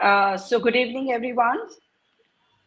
So good evening, everyone.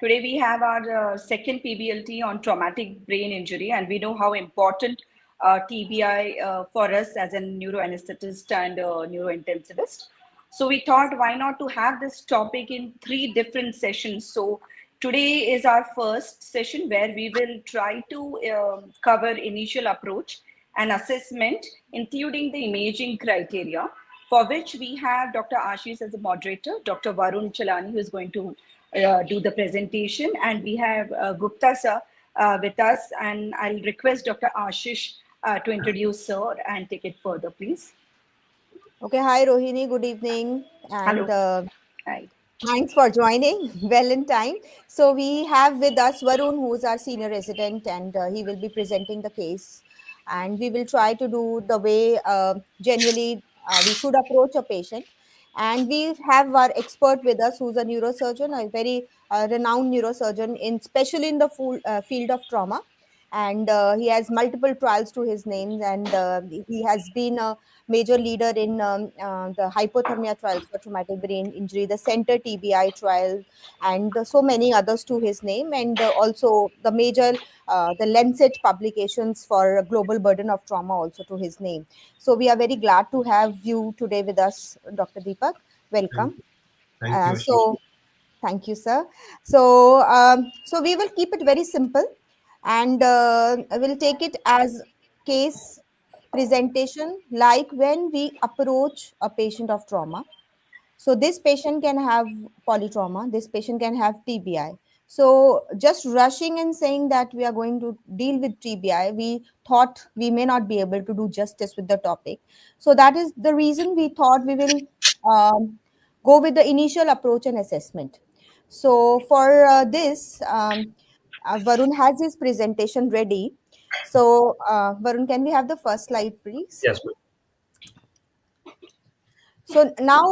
Today we have our second PBLT on traumatic brain injury, and we know how important TBI for us as a neuroanesthetist and neurointensivist. So we thought, why not to have this topic in three different sessions? So today is our first session where we will try to cover initial approach and assessment, including the imaging criteria, for which we have Dr. Ashish as a moderator, Dr. Varun Chelani, who is going to do the presentation, and we have Gupta sir with us, and I'll request Dr. Ashish to introduce sir and take it further, please. Okay, hi Rohini, good evening, and Hello. Hi. thanks for joining. Well in time. So we have with us Varun, who is our senior resident, and he will be presenting the case. And we will try to do the way generally we should approach a patient. And we have our expert with us, who's a neurosurgeon, a very renowned neurosurgeon, especially in the field of trauma. And he has multiple trials to his name, and he has been a major leader in the hypothermia trials for traumatic brain injury, the center TBI trial, and so many others to his name, and also the major the Lancet publications for global burden of trauma also to his name. So we are very glad to have you today with us, Dr. Deepak. Thank Welcome. you. Thank you, Ashish. So thank you, sir. So we will keep it very simple, and we'll take it as case presentation, like when we approach a patient of trauma. So this patient can have polytrauma, this patient can have TBI. So just rushing and saying that we are going to deal with TBI, we thought we may not be able to do justice with the topic. So that is the reason we thought we will go with the initial approach and assessment. So for this, Varun has his presentation ready. So Varun, can we have the first slide, please? Yes, ma'am. So now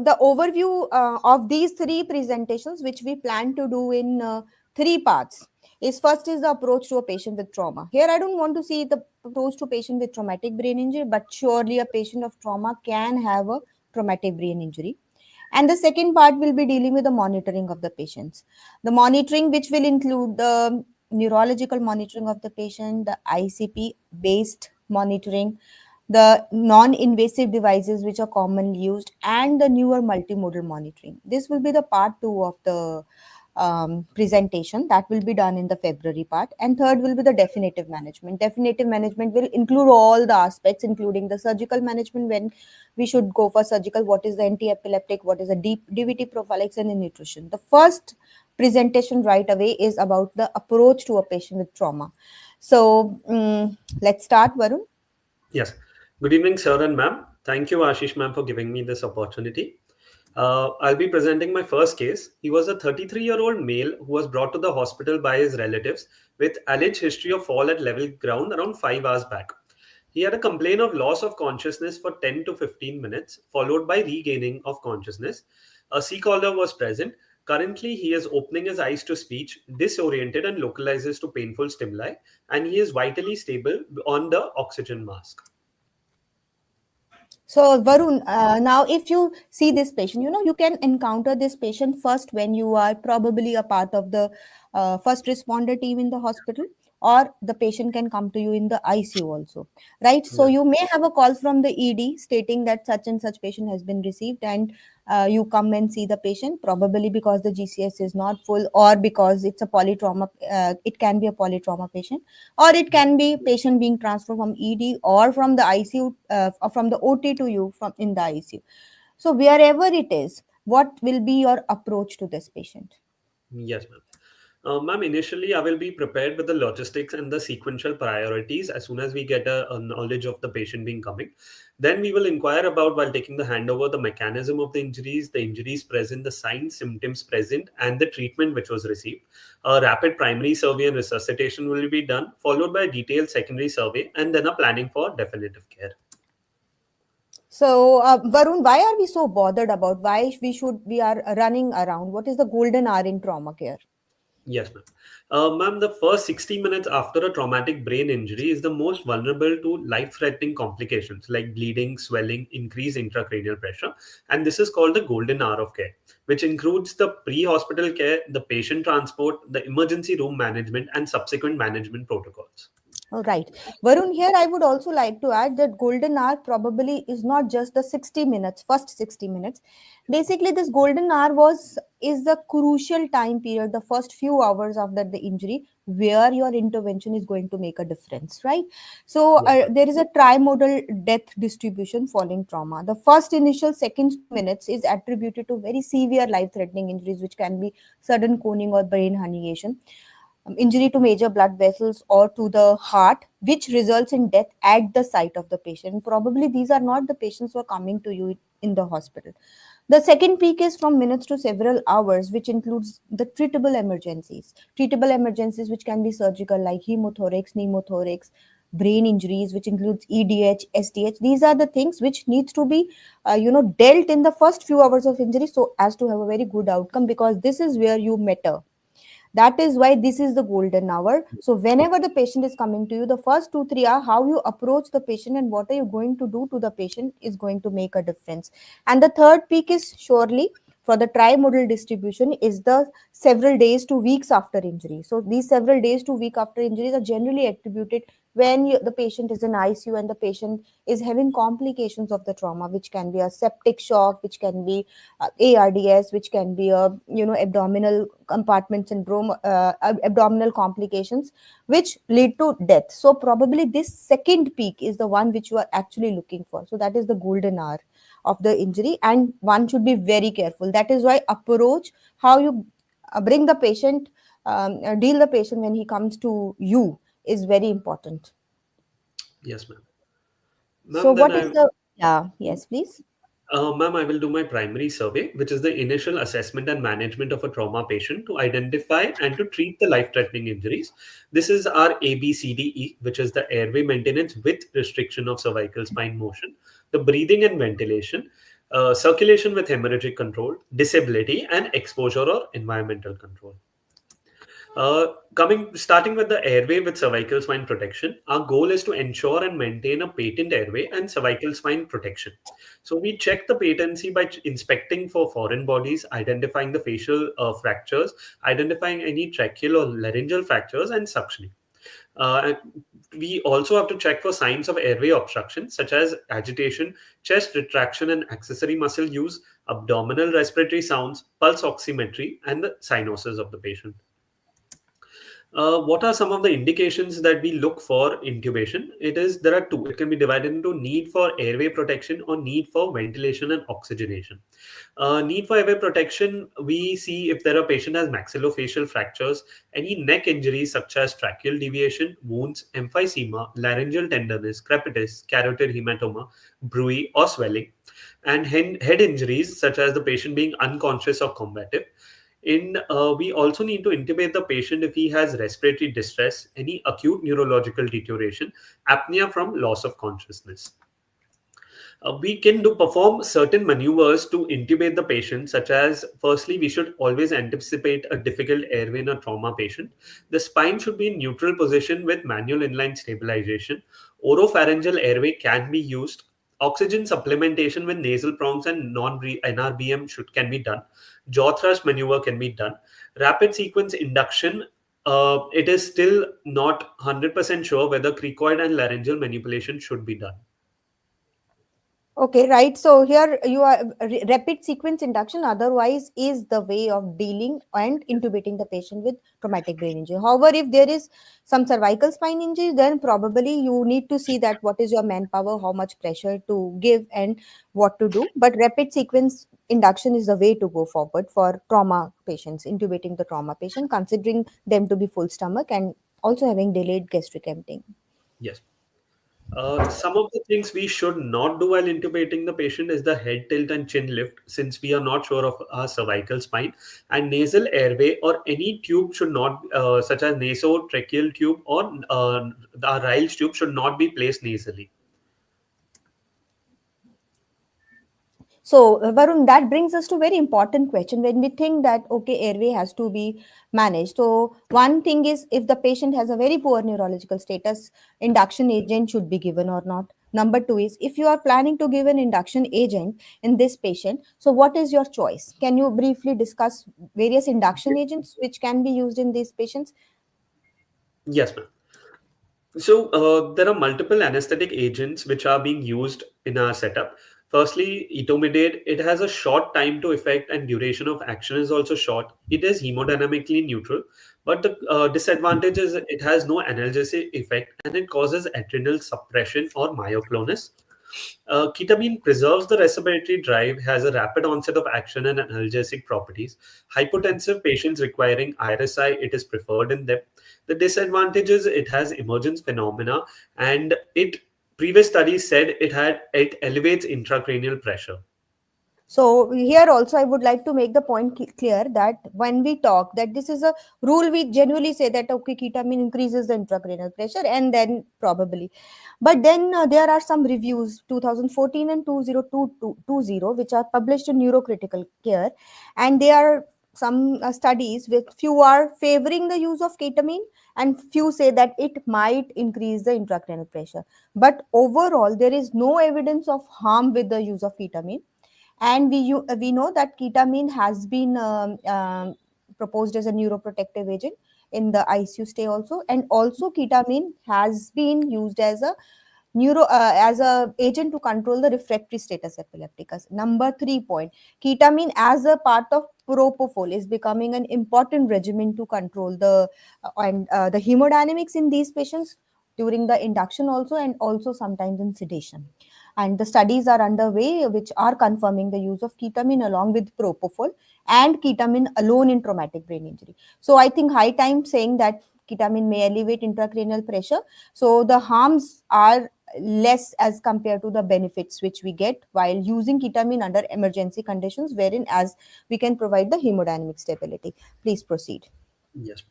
the overview of these three presentations, which we plan to do in three parts, is first is the approach to a patient with trauma. Here, I don't want to see the approach to patient with traumatic brain injury, but surely a patient of trauma can have a traumatic brain injury. And the second part will be dealing with the monitoring of the patients. The monitoring, which will include the neurological monitoring of the patient, the ICP based monitoring, the non-invasive devices which are commonly used, and the newer multimodal monitoring. This will be the part two of the presentation that will be done in the February part. And third will be the definitive management. Definitive management will include all the aspects, including the surgical management, when we should go for surgical, what is the anti-epileptic, what is the deep DVT prophylaxis, and the nutrition. The first presentation right away is about the approach to a patient with trauma. So let's start, Varun. Yes. Good evening, sir and ma'am. Thank you, Ashish ma'am, for giving me this opportunity. I'll be presenting my first case. He was a 33-year-old male who was brought to the hospital by his relatives with alleged history of fall at level ground around 5 hours back. He had a complaint of loss of consciousness for 10 to 15 minutes, followed by regaining of consciousness. A sea caller was present. Currently, he is opening his eyes to speech, disoriented, and localizes to painful stimuli, and he is vitally stable on the oxygen mask. So, Varun, now if you see this patient, you can encounter this patient first when you are probably a part of the first responder team in the hospital, or the patient can come to you in the ICU also, right? So, Yes. you may have a call from the ED stating that such and such patient has been received, and you come and see the patient, probably because the GCS is not full, or because it's a polytrauma, it can be a polytrauma patient, or it can be patient being transferred from ED or from the ICU, or from the OT to you from in the ICU. So wherever it is, what will be your approach to this patient? Yes, ma'am. Ma'am, initially I will be prepared with the logistics and the sequential priorities as soon as we get a knowledge of the patient being coming. Then we will inquire about, while taking the handover, the mechanism of the injuries present, the signs, symptoms present, and the treatment which was received. A rapid primary survey and resuscitation will be done, followed by a detailed secondary survey, and then a planning for definitive care. So Varun, why are we so bothered about why we are running around? What is the golden hour in trauma care? Yes, ma'am. Ma'am, the first 60 minutes after a traumatic brain injury is the most vulnerable to life-threatening complications like bleeding, swelling, increased intracranial pressure, and this is called the golden hour of care, which includes the pre-hospital care, the patient transport, the emergency room management, and subsequent management protocols. All right. Varun, here I would also like to add that golden hour probably is not just the 60 minutes, first 60 minutes. Basically, this golden hour is the crucial time period, the first few hours after the injury, where your intervention is going to make a difference, right? So Yes, ma'am. there is a trimodal death distribution following trauma. The first initial seconds to minutes is attributed to very severe life-threatening injuries, which can be sudden coning or brain herniation, injury to major blood vessels or to the heart, which results in death at the site of the patient. Probably these are not the patients who are coming to you in the hospital. The second peak is from minutes to several hours, which includes the treatable emergencies. Treatable emergencies, which can be surgical, like hemothorax, pneumothorax, brain injuries, which includes EDH, STH. These are the things which needs to be, dealt in the first few hours of injury, so as to have a very good outcome, because this is where you matter. That is why this is the golden hour. So whenever the patient is coming to you, the first 2 3 hours, how you approach the patient and what are you going to do to the patient is going to make a difference. And the third peak is surely for the trimodal distribution is the several days to weeks after injury. So these several days to week after injuries are generally attributed when the patient is in ICU and the patient is having complications of the trauma, which can be a septic shock, which can be ARDS, which can be a abdominal compartment syndrome, abdominal complications, which lead to death. So probably this second peak is the one which you are actually looking for. So that is the golden hour of the injury, and one should be very careful. That is why approach, how you bring the patient, deal the patient when he comes to you, is very important. Yes, ma'am. So Ma'am, then what is I the, yeah, yes, please. Ma'am, I will do my primary survey, which is the initial assessment and management of a trauma patient to identify and to treat the life-threatening injuries. This is our ABCDE, which is the airway maintenance with restriction of cervical spine motion, the breathing and ventilation, circulation with hemorrhagic control, disability, and exposure or environmental control. Starting with the airway with cervical spine protection, our goal is to ensure and maintain a patent airway and cervical spine protection. So we check the patency by inspecting for foreign bodies, identifying the facial fractures, identifying any tracheal or laryngeal fractures, and suctioning. And we also have to check for signs of airway obstruction, such as agitation, chest retraction and accessory muscle use, abdominal respiratory sounds, pulse oximetry, and the cyanosis of the patient. What are some of the indications that we look for intubation? There are two. It can be divided into need for airway protection or need for ventilation and oxygenation. Need for airway protection, we see if there are patient has maxillofacial fractures, any neck injuries such as tracheal deviation, wounds, emphysema, laryngeal tenderness, crepitus, carotid hematoma, bruit or swelling, and head injuries such as the patient being unconscious or combative. We also need to intubate the patient if he has respiratory distress, any acute neurological deterioration, apnea from loss of consciousness. We can perform certain maneuvers to intubate the patient, such as firstly, we should always anticipate a difficult airway in a trauma patient. The spine should be in neutral position with manual inline stabilization. Oropharyngeal airway can be used. Oxygen supplementation with nasal prongs and NRBM can be done. Jaw thrust maneuver can be done. Rapid sequence induction. It is still not 100% sure whether cricoid and laryngeal manipulation should be done. Okay, right. So here you are rapid sequence induction, otherwise, is the way of dealing and intubating the patient with traumatic brain injury. However, if there is some cervical spine injury, then probably you need to see that what is your manpower, how much pressure to give, and what to do. But rapid sequence induction is the way to go forward for trauma patients, intubating the trauma patient, considering them to be full stomach and also having delayed gastric emptying. Yes. Some of the things we should not do while intubating the patient is the head tilt and chin lift, since we are not sure of our cervical spine, and nasal airway or any tube should not, such as nasotracheal tube or the Ryle's tube, should not be placed nasally. So, Varun, that brings us to very important question when we think that okay, airway has to be managed. So, one thing is if the patient has a very poor neurological status, induction agent should be given or not. Number two is if you are planning to give an induction agent in this patient, so what is your choice? Can you briefly discuss various induction agents which can be used in these patients? Yes, ma'am. So there are multiple anesthetic agents which are being used in our setup. Firstly, etomidate. It has a short time to effect and duration of action is also short. It is hemodynamically neutral, but the disadvantage is it has no analgesic effect and it causes adrenal suppression or myoclonus. Ketamine preserves the respiratory drive, has a rapid onset of action and analgesic properties. Hypotensive patients requiring IRSI, it is preferred in them. The disadvantage is it has emergence phenomena, and it previous studies said it elevates intracranial pressure. So here also I would like to make the point clear that when we talk that this is a rule, we generally say that okay, ketamine increases the intracranial pressure and then probably. But then there are some reviews 2014 and 2020 which are published in Neurocritical Care, and there are some studies with few are favoring the use of ketamine and few say that it might increase the intracranial pressure. But overall there is no evidence of harm with the use of ketamine, and we know that ketamine has been proposed as a neuroprotective agent in the ICU stay also, and also ketamine has been used as a as a agent to control the refractory status epilepticus. Number 3 point, ketamine as a part of propofol is becoming an important regimen to control the hemodynamics in these patients during the induction also, and also sometimes in sedation. And the studies are underway which are confirming the use of ketamine along with propofol and ketamine alone in traumatic brain injury. So I think high time saying that ketamine may elevate intracranial pressure. So the harms are less as compared to the benefits which we get while using ketamine under emergency conditions, wherein as we can provide the hemodynamic stability. Please proceed. Yes.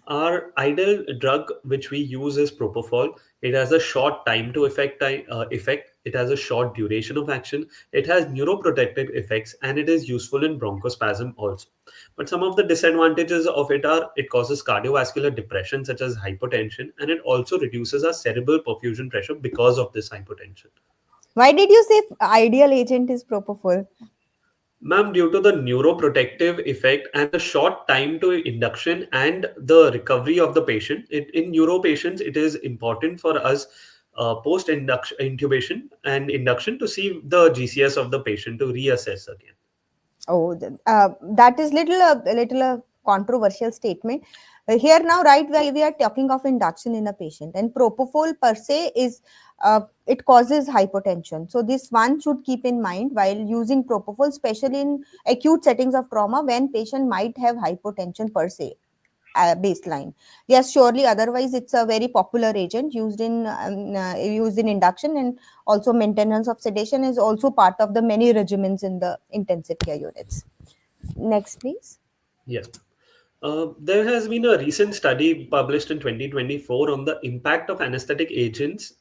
Our ideal drug which we use is propofol. It has a short time to effect. It has a short duration of action. It has neuroprotective effects and it is useful in bronchospasm also. But some of the disadvantages of it are it causes cardiovascular depression such as hypotension, and it also reduces our cerebral perfusion pressure because of this hypotension. Why did you say ideal agent is propofol? Ma'am, due to the neuroprotective effect and the short time to induction and the recovery of the patient, in neuro patients, it is important for us post induction, intubation and induction to see the GCS of the patient to reassess again. Oh, that is little controversial statement. Here now, right, where we are talking of induction in a patient, and propofol per se is it causes hypotension. So this one should keep in mind while using propofol, especially in acute settings of trauma when patient might have hypotension per se baseline. Yes, surely. Otherwise, it's a very popular agent used in induction, and also maintenance of sedation is also part of the many regimens in the intensive care units. Next, please. Yes. There has been a recent study published in 2024 on the impact of anesthetic agents,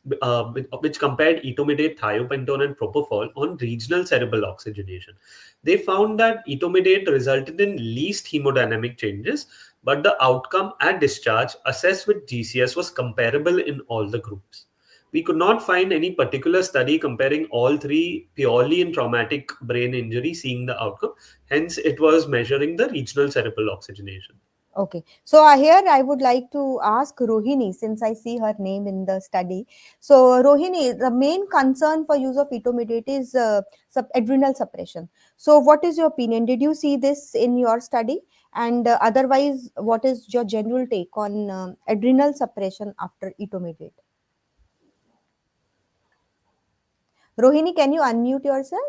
which compared etomidate, thiopentone, and propofol on regional cerebral oxygenation. They found that etomidate resulted in least hemodynamic changes, but the outcome at discharge assessed with GCS was comparable in all the groups. We could not find any particular study comparing all three purely in traumatic brain injury seeing the outcome. Hence, it was measuring the regional cerebral oxygenation. Okay, so here I would like to ask Rohini since I see her name in the study. So Rohini, the main concern for use of etomidate is adrenal suppression. So what is your opinion? Did you see this in your study? And otherwise, what is your general take on adrenal suppression after etomidate? Rohini, can you unmute yourself?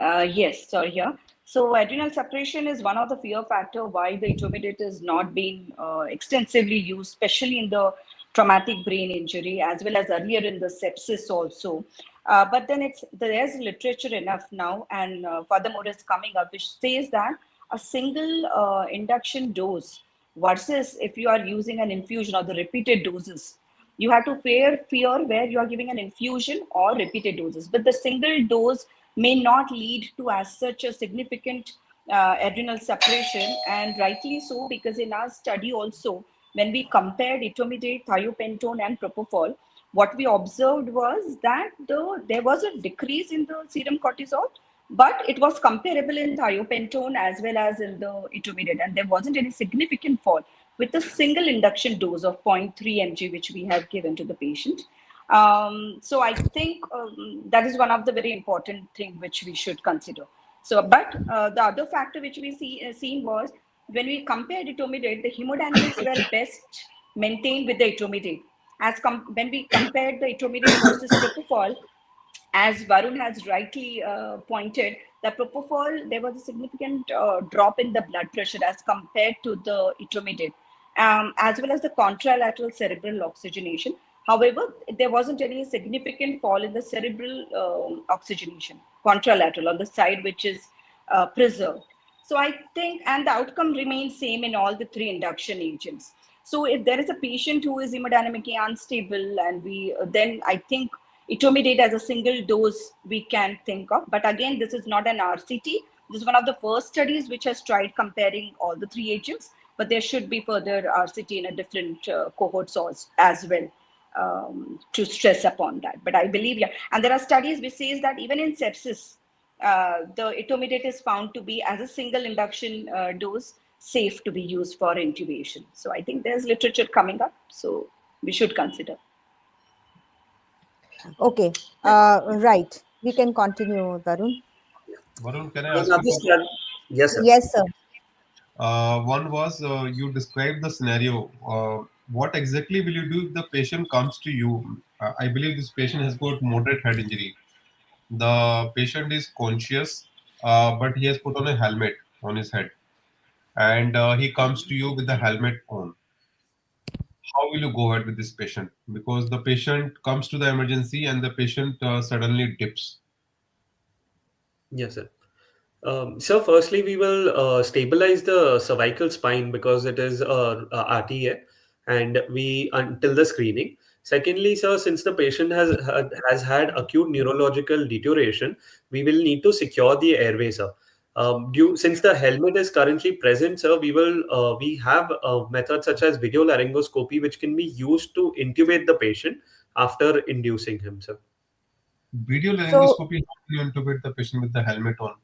Yes, sorry here. So adrenal suppression is one of the fear factor why the intermediate is not being extensively used, especially in the traumatic brain injury as well as earlier in the sepsis also. But then there's literature enough now, and furthermore it's coming up which says that a single induction dose versus if you are using an infusion or the repeated doses, You have to fear where you are giving an infusion or repeated doses. But the single dose may not lead to as such a significant adrenal suppression, and rightly so, because in our study also, when we compared etomidate, thiopentone, and propofol, what we observed was that there was a decrease in the serum cortisol, but it was comparable in thiopentone as well as in the etomidate, and there wasn't any significant fall with a single induction dose of zero point 0.3 mg, which we have given to the patient. So I think that is one of the very important thing which we should consider. So, but the other factor which we seen was when we compared etomidate, the hemodynamics were best maintained with the etomidate. When we compared the etomidate versus propofol, as Varun has rightly pointed, the propofol, there was a significant drop in the blood pressure as compared to the etomidate, as well as the contralateral cerebral oxygenation. However, there wasn't any significant fall in the cerebral oxygenation, contralateral on the side which is preserved. So I think, and the outcome remains same in all the three induction agents. So if there is a patient who is hemodynamically unstable, and then I think etomidate as a single dose we can think of. But again, this is not an RCT. This is one of the first studies which has tried comparing all the three agents, but there should be further RCT in a different cohorts as well, to stress upon that. But I believe, yeah, and there are studies which says that even in sepsis, the etomidate is found to be as a single induction dose safe to be used for intubation. So I think there's literature coming up, so we should consider. Okay, right. We can continue, Varun. Varun, can I ask you Another two? study. Yes, sir. Yes, sir. One was you described the scenario. What exactly will you do if the patient comes to you? I believe this patient has got moderate head injury. The patient is conscious, but he has put on a helmet on his head, and he comes to you with the helmet on. How will you go ahead with this patient? Because the patient comes to the emergency and the patient suddenly dips. Yes, sir. So firstly, we will stabilize the cervical spine because it is RTA, and we until the screening. Secondly, sir, since the patient has had acute neurological deterioration, we will need to secure the airway, sir. Since the helmet is currently present, sir, we have methods such as video laryngoscopy, which can be used to intubate the patient after inducing him, sir. Video So, laryngoscopy, how do you intubate the patient with the helmet on?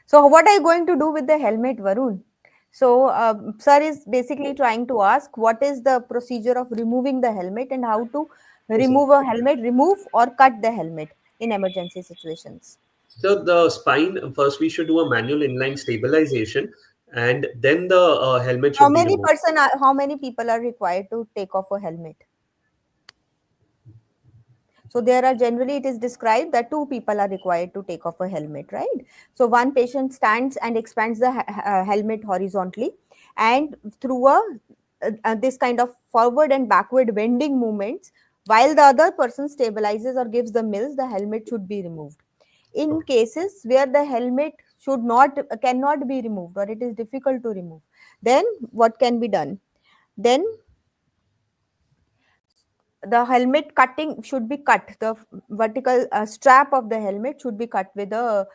so what are you going to do with the helmet, Varun? So, sir is basically trying to ask what is the procedure of removing the helmet and how to Yes, sir. remove a helmet, remove or cut the helmet in emergency situations. So the spine, first we should do a manual inline stabilization, and then the helmet should be removed. How many people are required to take off a helmet? So there are generally it is described that two people are required to take off a helmet, right? So one patient stands and expands the helmet horizontally, and through this kind of forward and backward bending movements, while the other person stabilizes or gives the mills, the helmet should be removed. In Okay. cases where the helmet should not cannot be removed or it is difficult to remove, then what can be done? Then the helmet cutting should be cut. The vertical strap of the helmet should be cut with um,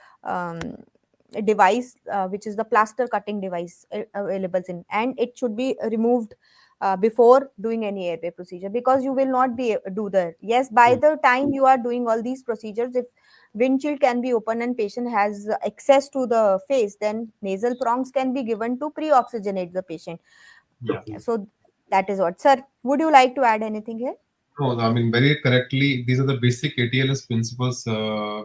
a device which is the plaster cutting device available in, and it should be removed before doing any airway procedure, because you will not be do the yes by Mm. the time you are doing all these procedures, if windshield can be open and patient has access to the face, then nasal prongs can be given to pre-oxygenate the patient. Yeah. So that is what, sir, would you like to add anything here? No, I mean, very correctly, these are the basic ATLS principles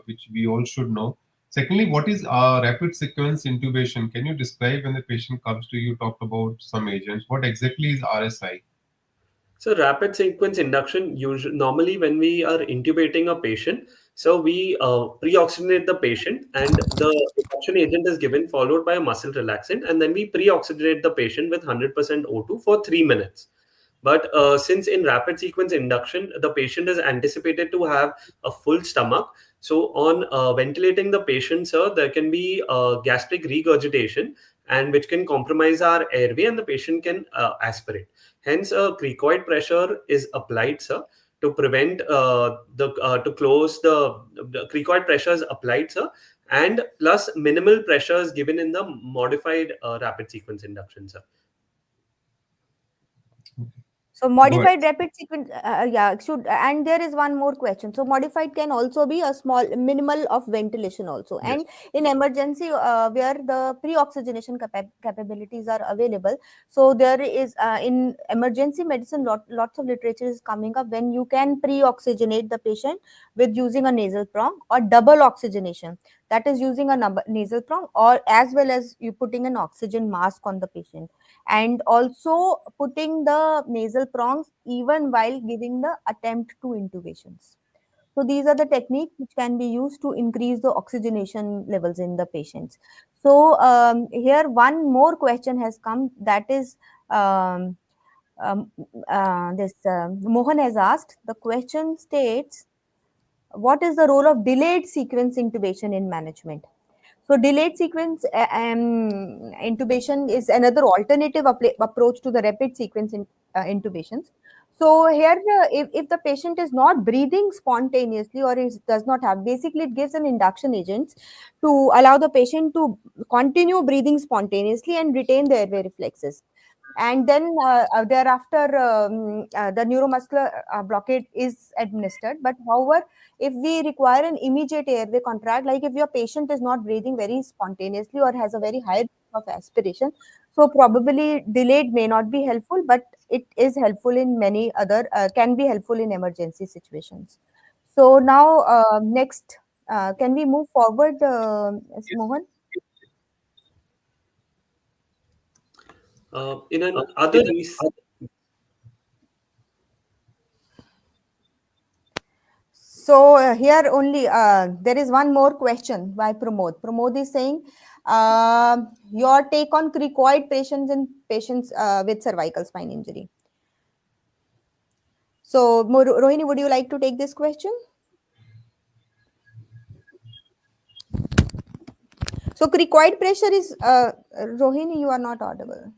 which we all should know. Secondly, what is rapid sequence intubation? Can you describe when the patient comes to you, talked about some agents? What exactly is RSI? So rapid sequence induction, usually normally when we are intubating a patient, so we pre-oxygenate the patient, and the induction agent is given followed by a muscle relaxant, and then we pre-oxygenate the patient with 100% O2 for 3 minutes. But since in rapid sequence induction, the patient is anticipated to have a full stomach, so on ventilating the patient, sir, there can be gastric regurgitation, and which can compromise our airway, and the patient can aspirate. Hence, a cricoid pressure is applied, sir, to prevent to close the cricoid pressure is applied, sir, and plus minimal pressure is given in the modified rapid sequence induction, sir. So Go ahead. modified rapid sequence, yeah, should, and there is one more question. So modified can also be a small minimal of ventilation also, Yes. and in emergency where the pre-oxygenation capabilities are available. So there is in emergency medicine, lots of literature is coming up when you can pre-oxygenate the patient with using a nasal prong or double oxygenation. That is using a nasal prong or as well as you putting an oxygen mask on the patient, and also putting the nasal prongs even while giving the attempt to intubations. So these are the techniques which can be used to increase the oxygenation levels in the patients. So here one more question has come, that is um, um, this Mohan has asked. The question states, what is the role of delayed sequence intubation in management? So delayed sequence intubation is another alternative approach to the rapid sequence intubations. So here, if the patient is not breathing spontaneously or does not have, basically it gives an induction agent to allow the patient to continue breathing spontaneously and retain the airway reflexes. And then thereafter, the neuromuscular blockade is administered. But however, if we require an immediate airway contract, like if your patient is not breathing very spontaneously or has a very high rate of aspiration, so probably delayed may not be helpful, but it is helpful in many other, can be helpful in emergency situations. So now, next, can we move forward, Mohan? In an other So here only there is one more question by Pramod. Pramod is saying, your take on cricoid patients in patients with cervical spine injury. So Rohini, would you like to take this question? So cricoid pressure is Rohini, you are not audible.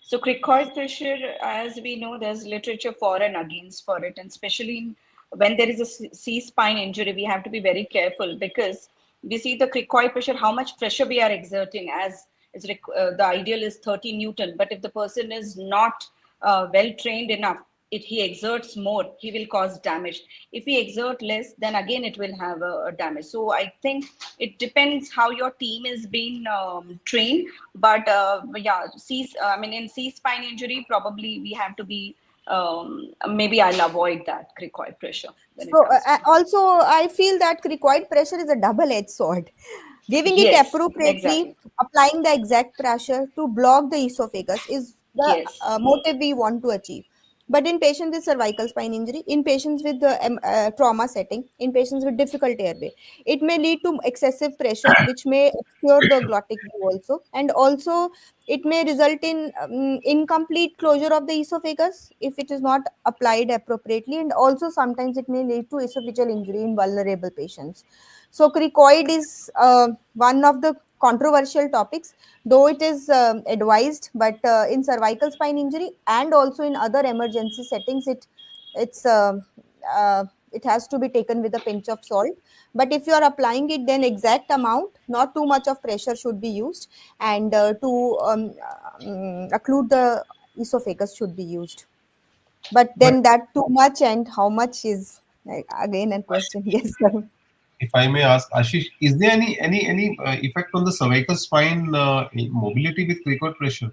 So cricoid pressure, as we know, there's literature for and against for it, and especially when there is a C-spine injury, we have to be very careful because we see the cricoid pressure, how much pressure we are exerting. As is the ideal is 30 Newton, but if the person is not well trained enough, if he exerts more, he will cause damage. If he exert less, then again it will have a damage. So I think it depends how your team is being trained. But yeah, I mean, in C spine injury, probably we have to be. Maybe I'll avoid that cricoid pressure when it So comes to me. also I feel that cricoid pressure is a double-edged sword. Giving it Yes, appropriately, exactly. applying the exact pressure to block the esophagus is the Yes. motive we want to achieve. But in patients with cervical spine injury, in patients with the trauma setting, in patients with difficult airway, it may lead to excessive pressure, which may obscure the glottic view also, and also it may result in incomplete closure of the esophagus if it is not applied appropriately, and also sometimes it may lead to esophageal injury in vulnerable patients. So cricoid is one of the controversial topics, though it is advised, but in cervical spine injury and also in other emergency settings, it's it has to be taken with a pinch of salt. But if you are applying it, then exact amount, not too much of pressure should be used, and to occlude the esophagus should be used. But But then that too much and how much is again a question. Yes, sir. if I may ask, Ashish, is there any effect on the cervical spine mobility with cricoid pressure?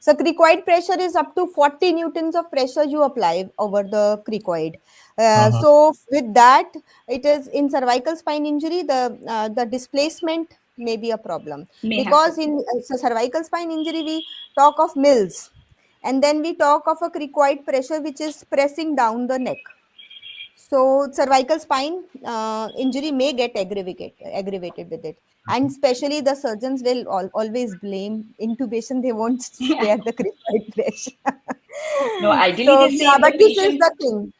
So cricoid pressure is up to 40 newtons of pressure you apply over the cricoid. Uh-huh. So with that, it is in cervical spine injury, the displacement may be a problem, May because happen. in cervical spine injury we talk of mills, and then we talk of a cricoid pressure which is pressing down the neck. So cervical spine injury may get aggravated with it, and especially the surgeons will always blame intubation. They won't spare the cricoid pressure. No, ideally So they say yeah, if the but this is patient, the thing.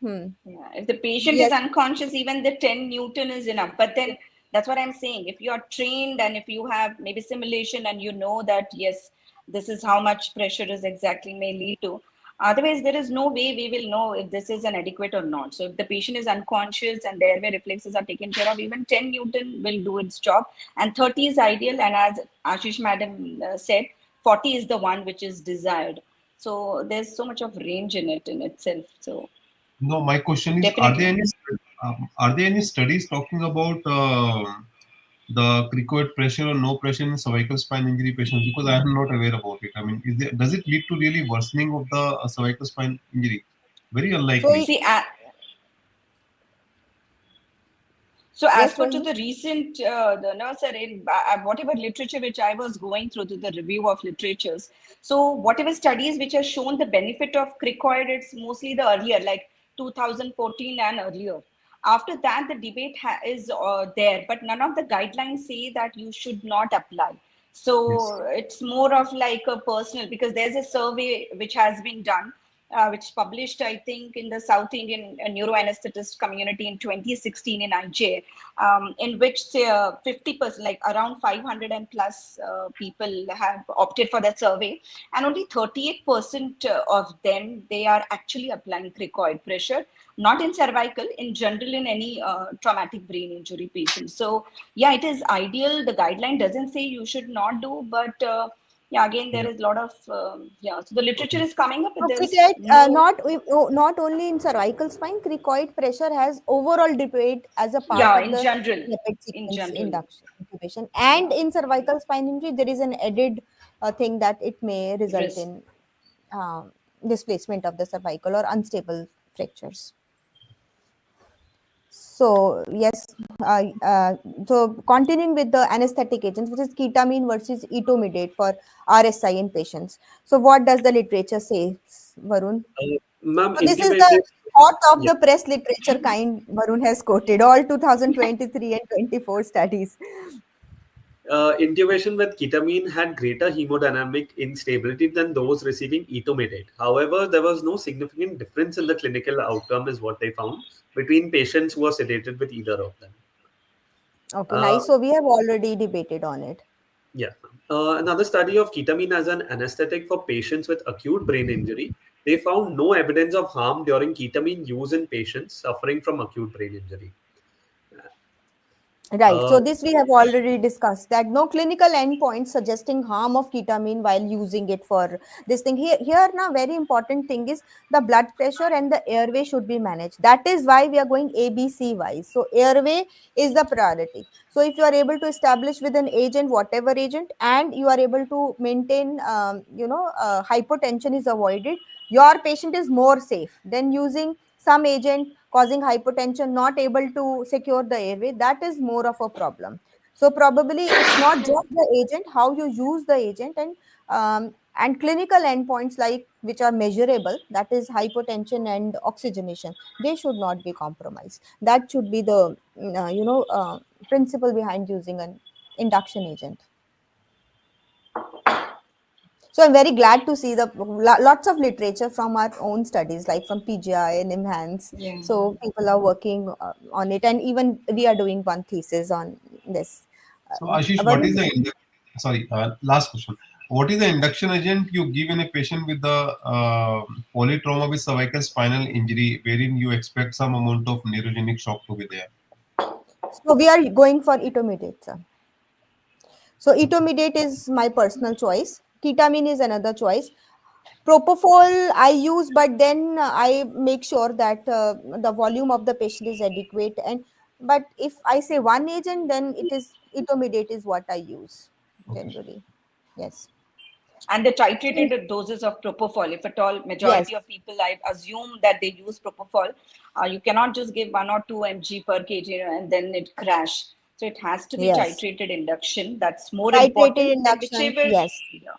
Hmm. yeah, if the patient is Yes. unconscious, even the 10 Newton is enough. But then That's what I'm saying. If you are trained and if you have maybe simulation and you know that, yes, this is how much pressure is exactly may lead to. Otherwise, there is no way we will know if this is an adequate or not. So if the patient is unconscious and the airway reflexes are taken care of, even 10 Newton will do its job. And 30 is ideal. And as Ashish madam said, 40 is the one which is desired. So there's so much of range in it in itself. So No, my question is: definitely. are there any studies talking about the cricoid pressure or no pressure in cervical spine injury patients? Because I am not aware about it. I mean, does it lead to really worsening of the cervical spine injury? Very So unlikely. See, so as yes, per to Rohini. the recent, the no, sir, in whatever literature which I was going through to the review of literatures, so whatever studies which have shown the benefit of cricoid, it's mostly the earlier, like 2014 and earlier. After that, the debate is there, but none of the guidelines say that you should not apply. Yes. So it's more of like a personal, because there's a survey which has been done, which published, I think, in the South Indian neuroanesthetist community in 2016 in IJ, in which 50%, like around 500 and plus people have opted for that survey, and only 38% of them, they are actually applying cricoid pressure, not in cervical, in general, in any traumatic brain injury patient. So yeah, it is ideal. The guideline doesn't say you should not do, but yeah, again, there Yeah. is a lot of yeah. So the literature Okay. is coming up, but So there's cricket, no, not only in cervical spine, cricoid pressure has overall debate as a part yeah, of in the general, rapid in sequence general, induction intubation. And yeah, in cervical spine injury, there is an added thing that it may result risk. in displacement of the cervical or unstable fractures. So yes, so continuing with the anesthetic agents, which is ketamine versus etomidate for RSI in patients. So what does the literature say, Varun? Ma'am, So this is the intubated. hot of Yeah. the press literature kind Varun has quoted all 2023 and 24 studies. Intubation with ketamine had greater hemodynamic instability than those receiving etomidate. However, there was no significant difference in the clinical outcome, is what they found, between patients who were sedated with either of them. Okay, Uh, nice. So we have already debated on it. yeah. Another study of ketamine as an anesthetic for patients with acute brain injury, they found no evidence of harm during ketamine use in patients suffering from acute brain injury. Right. Uh, So this we have already discussed that no clinical endpoint suggesting harm of ketamine while using it for this thing. Here now very important thing is the blood pressure and the airway should be managed. That is why we are going ABC wise. So airway is the priority. So if you are able to establish with an agent, whatever agent, and you are able to maintain, hypotension is avoided, your patient is more safe than using some agent causing hypotension, not able to secure the airway. That is more of a problem. So probably it's not just the agent, how you use the agent, and clinical endpoints like which are measurable, that is hypotension and oxygenation, they should not be compromised. That should be the principle behind using an induction agent. So I'm very glad to see the lots of literature from our own studies, like from PGI and Enhance. Yeah. So people are working on it, and even we are doing one thesis on this. So, Ashish, what Varun? is sorry, last question. What is the induction agent you give in a patient with the polytrauma with cervical spinal injury, wherein you expect some amount of neurogenic shock to be there? So we are going for etomidate, sir. So etomidate is my personal choice. Ketamine is another choice. Propofol I use, but then I make sure that the volume of the patient is adequate. And but if I say one agent, then it is etomidate is what I use Okay. generally. Yes. And the So, titrated doses of propofol, if at all, yes. majority of people, I assume that they use propofol. You cannot just give 1 or 2 mg per kg and then it crash. So it has to be Yes. titrated induction. That's more Titrated important than induction. whichever, Yes. yeah.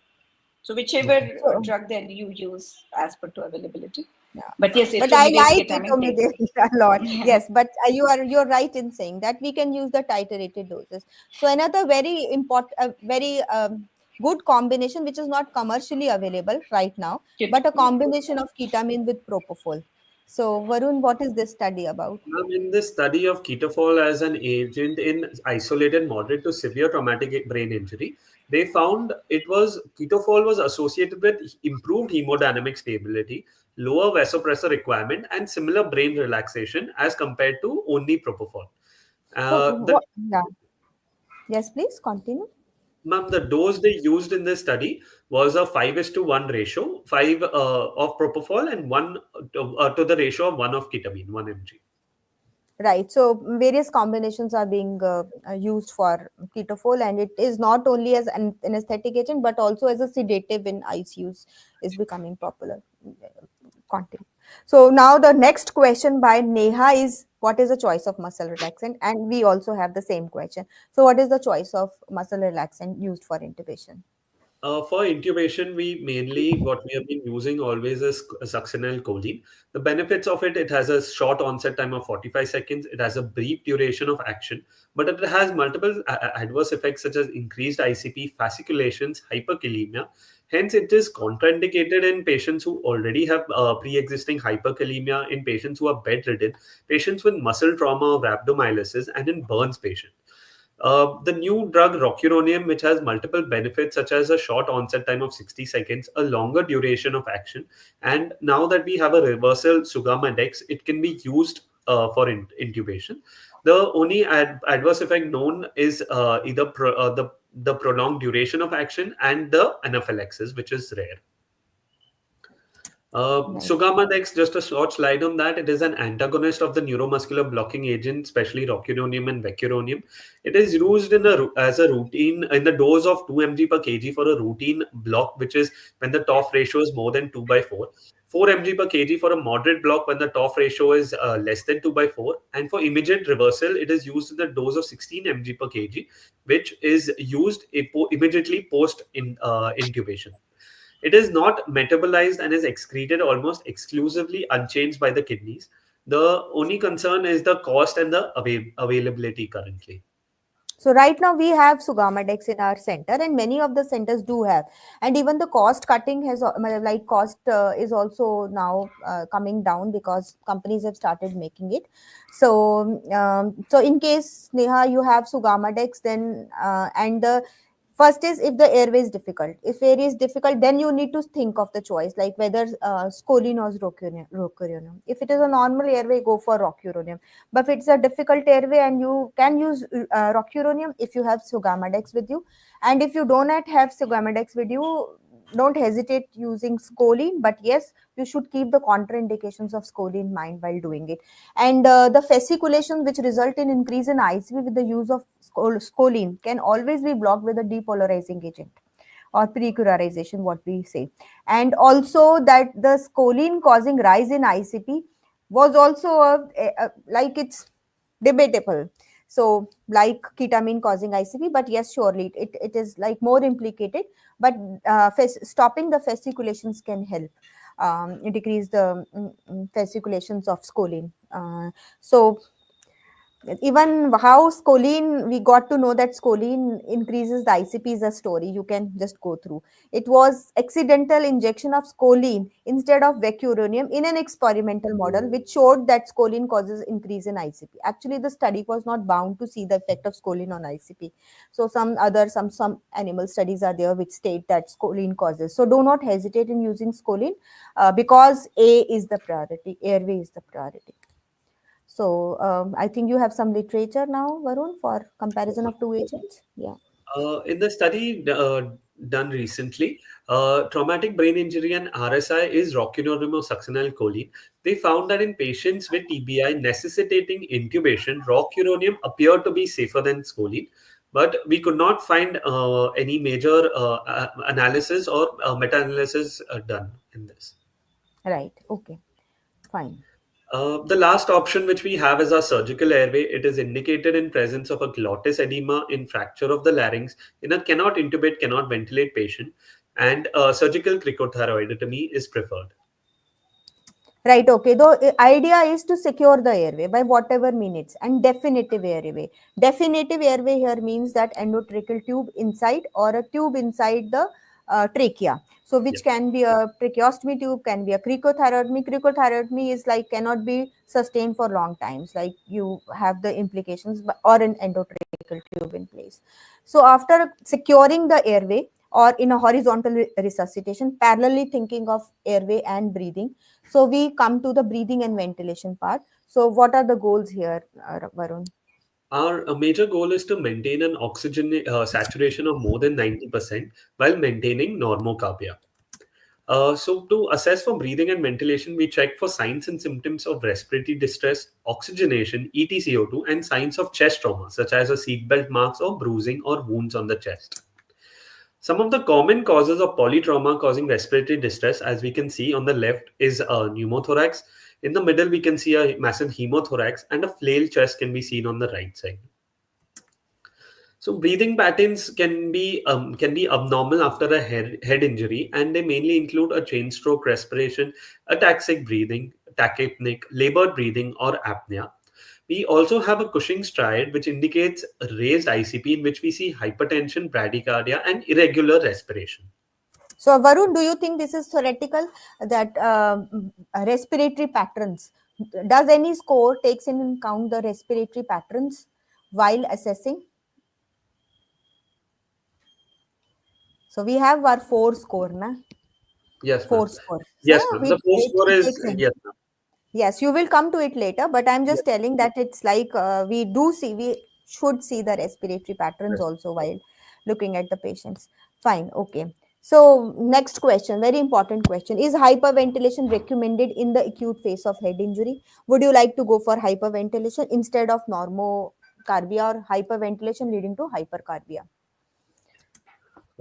So whichever Okay. So drug that you use as per to availability. yeah. But yes, But I etomidate, like ketamine takes. etomidate a lot. Yeah. Yes, but you're right in saying that we can use the titrated doses. So another very important, very good combination, which is not commercially available right now, but a Yeah. combination of ketamine with propofol. So Varun, what is this study about? In the study of ketofol as an agent in isolated moderate to severe traumatic brain injury, they found it was ketofol was associated with improved hemodynamic stability, lower vasopressor requirement, and similar brain relaxation as compared to only propofol. So The what, yeah, yes, please continue. Ma'am, the dose they used in this study was a 5:1 ratio, 5 of propofol and 1 to the ratio of 1 of ketamine, 1 mg. Right. So various combinations are being used for ketofol, and it is not only as an anesthetic agent but also as a sedative in ICUs is becoming popular. Continue. So now the next question by Neha is, what is the choice of muscle relaxant? And we also have the same question. So what is the choice of muscle relaxant used for intubation? For intubation, we mainly what we have been using always is succinylcholine. The benefits of it, it has a short onset time of 45 seconds. It has a brief duration of action, but it has multiple adverse effects such as increased ICP, fasciculations, hyperkalemia. Hence, it is contraindicated in patients who already have pre-existing hyperkalemia, in patients who are bedridden, patients with muscle trauma or rhabdomyolysis, and in burns patients. The new drug rocuronium, which has multiple benefits such as a short onset time of 60 seconds, a longer duration of action, and now that we have a reversal Sugamadex, it can be used for intubation. The only adverse effect known is either the prolonged duration of action and the anaphylaxis, which is rare. Right. Sugamadex, just a short slide on that. It is an antagonist of the neuromuscular blocking agent, especially rocuronium and vecuronium. It is used as a routine in the dose of 2 mg per kg for a routine block, which is when the TOF ratio is more than 2 by 4. 4 mg per kg for a moderate block when the TOF ratio is less than 2 by 4. And for immediate reversal, it is used in the dose of 16 mg per kg, which is used immediately post intubation. It is not metabolized and is excreted almost exclusively unchanged by the kidneys. The only concern is the cost and the availability currently. So right now we have Sugamadex in our center, and many of the centers do have. And even the cost cutting has, like cost is also now coming down because companies have started making it. So so in case Neha you have Sugamadex, then and the first is if the airway is difficult. If airway is difficult, then you need to think of the choice like whether scoline or rocuronium. If it is a normal airway, go for rocuronium. But if it's a difficult airway, and you can use rocuronium if you have Sugamadex with you, and if you do not have Sugamadex with you, don't hesitate using scoline. But yes, you should keep the contraindications of scoline in mind while doing it. And the fasciculation which result in increase in ICV with the use of scoline can always be blocked with a depolarizing agent or precurarization, what we say. And also that the scoline causing rise in ICP was also like it's debatable. So like ketamine causing ICP, but yes, surely it is like more implicated. But stopping the fasciculations can help decrease the fasciculations of scoline. So even how scoline, we got to know that scoline increases the ICP is a story you can just go through. It was accidental injection of scoline instead of vecuronium in an experimental model which showed that scoline causes increase in ICP. Actually the study was not bound to see the effect of scoline on ICP. So some animal studies are there which state that scoline causes. So do not hesitate in using scoline because A is the priority, airway is the priority. So I think you have some literature now, Varun, for comparison of two agents. Yeah. In the study done recently, traumatic brain injury and RSI is rocuronium or succinylcholine. They found that in patients with TBI necessitating intubation, rocuronium appeared to be safer than scoline, but we could not find any major analysis or meta-analysis done in this. Right. Okay. Fine. The last option which we have is our surgical airway. It is indicated in presence of a glottis edema in fracture of the larynx in a cannot intubate, cannot ventilate patient, and surgical cricothyroidotomy is preferred. Right. Okay. The idea is to secure the airway by whatever minutes, and definitive airway. Definitive airway here means that endotracheal tube inside or a tube inside the trachea. So Yeah. which can be a tracheostomy tube, can be a cricothyrotomy. Cricothyrotomy is like cannot be sustained for long times, like you have the implications, or an endotracheal tube in place. So after securing the airway, or in a horizontal resuscitation, parallelly thinking of airway and breathing, so we come to the breathing and ventilation part. So what are the goals here, Varun? Our major goal is to maintain an oxygen saturation of more than 90% while maintaining normocarbia. So to assess for breathing and ventilation, we check for signs and symptoms of respiratory distress, oxygenation, EtCO2, and signs of chest trauma, such as a seatbelt marks or bruising or wounds on the chest. Some of the common causes of polytrauma causing respiratory distress, as we can see on the left, is pneumothorax. In the middle, we can see a massive hemothorax, and a flail chest can be seen on the right side. So breathing patterns can be abnormal after a head injury, and they mainly include a chain stroke respiration, ataxic breathing, tachypneic, labored breathing, or apnea. We also have a Cushing's triad, which indicates raised ICP, in which we see hypertension, bradycardia, and irregular respiration. So Varun, do you think this is theoretical, that respiratory patterns, does any score takes in account the respiratory patterns while assessing? So we have our 4 score, na? Yes, ma'am. 4 score. So Yes, ma'am. The first score it is takes in. yes, ma'am. Yes, you will come to it later, but I'm Yes, just telling that it's like we should see the respiratory patterns yes. also while looking at the patients. Fine, okay. So next question, very important question: is hyperventilation recommended in the acute phase of head injury? Would you like to go for hyperventilation instead of normocarbia, or hyperventilation leading to hypercarbia?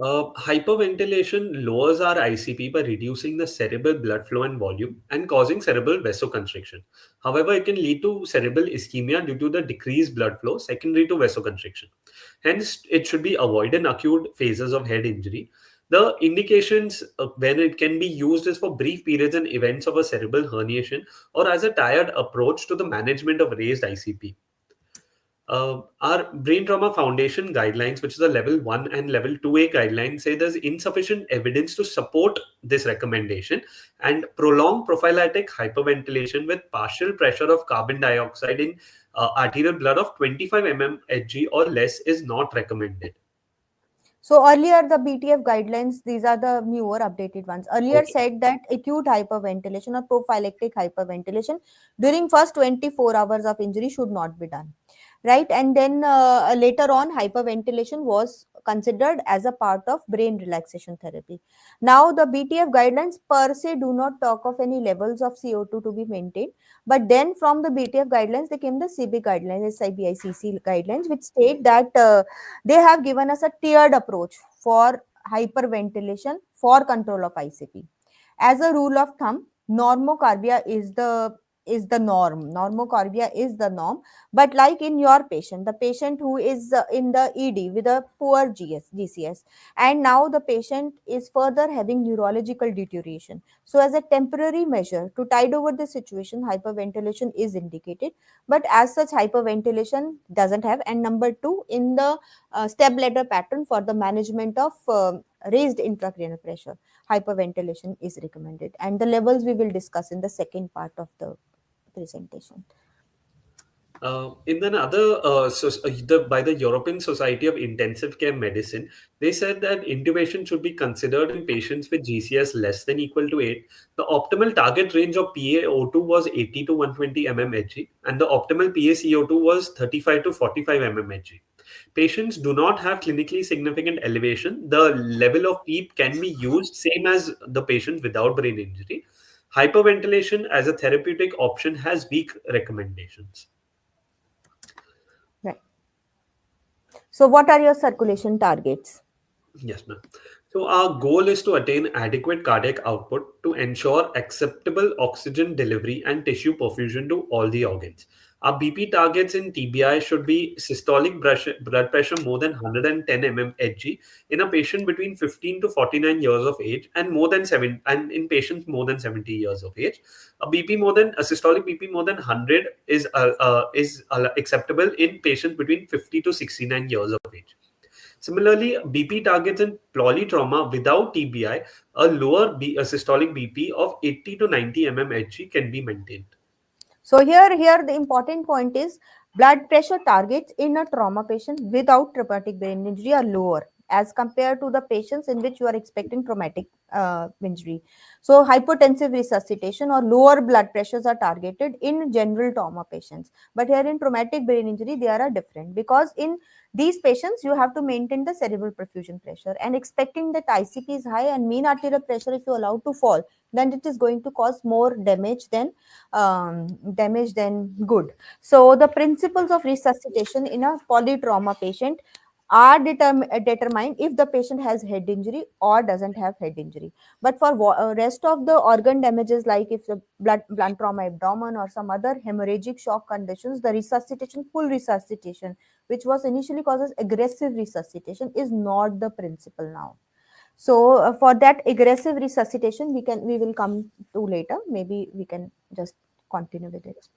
Hyperventilation lowers our ICP by reducing the cerebral blood flow and volume and causing cerebral vasoconstriction. However, it can lead to cerebral ischemia due to the decreased blood flow secondary to vasoconstriction. Hence, it should be avoided in acute phases of head injury. The indications when it can be used is for brief periods and events of a cerebral herniation, or as a tired approach to the management of raised ICP. Our brain trauma foundation guidelines, which is a level 1 and level 2A guidelines, say there's insufficient evidence to support this recommendation, and prolonged prophylactic hyperventilation with partial pressure of carbon dioxide in arterial blood of 25 mmHg or less is not recommended. So earlier the BTF guidelines, these are the newer updated ones. Earlier Okay. said that acute hyperventilation or prophylactic hyperventilation during first 24 hours of injury should not be done. Right. And then later on, hyperventilation was considered as a part of brain relaxation therapy. Now the BTF guidelines per se do not talk of any levels of CO2 to be maintained. But then from the BTF guidelines, they came the CB guidelines, SIBICC guidelines, which state that they have given us a tiered approach for hyperventilation for control of ICP. As a rule of thumb, normocarbia is the norm. Normocarbia is the norm. But like in your patient, the patient who is in the ED with a poor GCS, and now the patient is further having neurological deterioration. So as a temporary measure to tide over the situation, hyperventilation is indicated. But as such, hyperventilation doesn't have. And number two, in the step ladder pattern for the management of raised intracranial pressure, hyperventilation is recommended. And the levels we will discuss in the second part of the presentation. In another, by the European Society of Intensive Care Medicine, they said that intubation should be considered in patients with GCS less than equal to 8. The optimal target range of PaO2 was 80 to 120 mmHg, and the optimal PaCO2 was 35 to 45 mmHg. Patients do not have clinically significant elevation. The level of PEEP can be used same as the patient without brain injury. Hyperventilation as a therapeutic option has weak recommendations. Right. So what are your circulation targets? Yes, ma'am. So our goal is to attain adequate cardiac output to ensure acceptable oxygen delivery and tissue perfusion to all the organs. Our BP targets in TBI should be systolic blood pressure more than 110 mmHg in a patient between 15 to 49 years of age, and more than 7 and in patients more than 70 years of age. A systolic BP more than 100 is acceptable in patients between 50 to 69 years of age. Similarly, BP targets in polytrauma without TBI, a systolic BP of 80 to 90 mmHg can be maintained. So here the important point is blood pressure targets in a trauma patient without traumatic brain injury are lower as compared to the patients in which you are expecting traumatic injury. So hypotensive resuscitation or lower blood pressures are targeted in general trauma patients. But here in traumatic brain injury, they are different because in these patients you have to maintain the cerebral perfusion pressure and expecting that ICP is high and mean arterial pressure if you allow to fall, then it is going to cause more damage than good. So the principles of resuscitation in a polytrauma patient are determined if the patient has head injury or doesn't have head injury. But for rest of the organ damages, like if the blunt trauma abdomen or some other hemorrhagic shock conditions, the resuscitation, full resuscitation, which was initially causes aggressive resuscitation, is not the principle now. So for that aggressive resuscitation, we will come to later. Maybe we can just continue with it.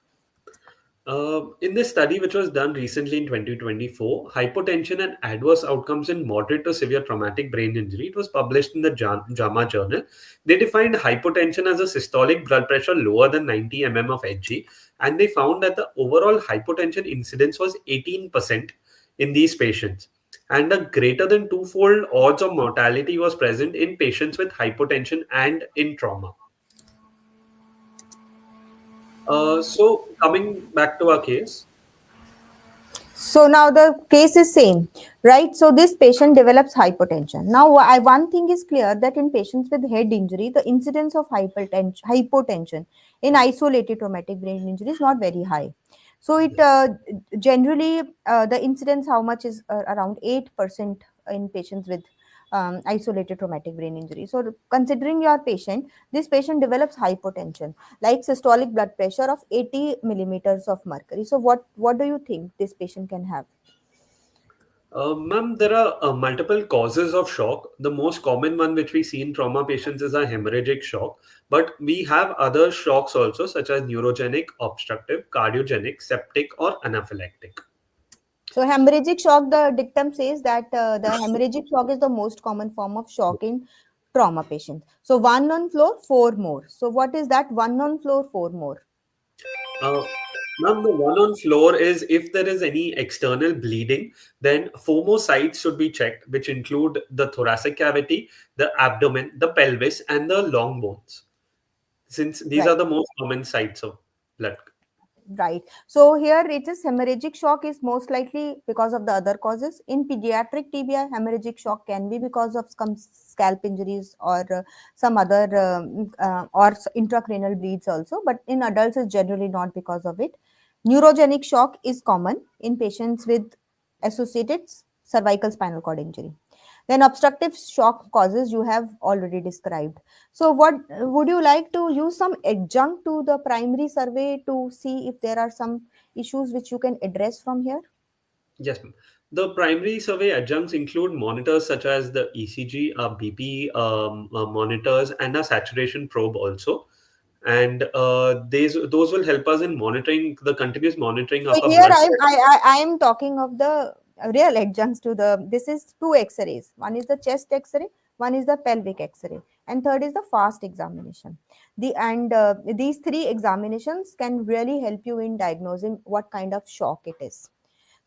In this study, which was done recently in 2024, hypotension and adverse outcomes in moderate to severe traumatic brain injury, it was published in the JAMA journal. They defined hypotension as a systolic blood pressure lower than 90 mm of Hg, and they found that the overall hypotension incidence was 18% in these patients. And a greater than twofold odds of mortality was present in patients with hypotension and in trauma. So coming back to our case. So now the case is same, right? So this patient develops hypotension. Now, one thing is clear that in patients with head injury, the incidence of hypotension in isolated traumatic brain injury is not very high. So it generally the incidence how much is around 8% in patients with isolated traumatic brain injury. So considering your patient, this patient develops hypotension like systolic blood pressure of 80 millimeters of mercury. So what do you think this patient can have? Ma'am, there are multiple causes of shock. The most common one which we see in trauma patients is a hemorrhagic shock, but we have other shocks also, such as neurogenic, obstructive, cardiogenic, septic, or anaphylactic. So hemorrhagic shock, the dictum says that the hemorrhagic shock is the most common form of shock in trauma patients. So one on floor, four more. So what is that? One on floor, four more. Uh, Ma'am, the one on floor is if there is any external bleeding, then four more sites should be checked, which include the thoracic cavity, the abdomen, the pelvis, and the long bones, since these are Right. the most common sites of blood. Right. So here it is hemorrhagic shock is most likely because of the other causes. In pediatric TBI, hemorrhagic shock can be because of some scalp injuries or some other intracranial bleeds also. But in adults, it's generally not because of it. Neurogenic shock is common in patients with associated cervical spinal cord injury. Then obstructive shock causes you have already described. So, what would you like to use some adjunct to the primary survey to see if there are some issues which you can address from here? Yes, ma'am. The primary survey adjuncts include monitors such as the ECG, BP monitors, and a saturation probe also. And those will help us in monitoring the continuous monitoring So of our here blood. I am talking of the real adjuncts to the. This is two X-rays. One is the chest X-ray, one is the pelvic X-ray, and third is the fast examination. These three examinations can really help you in diagnosing what kind of shock it is.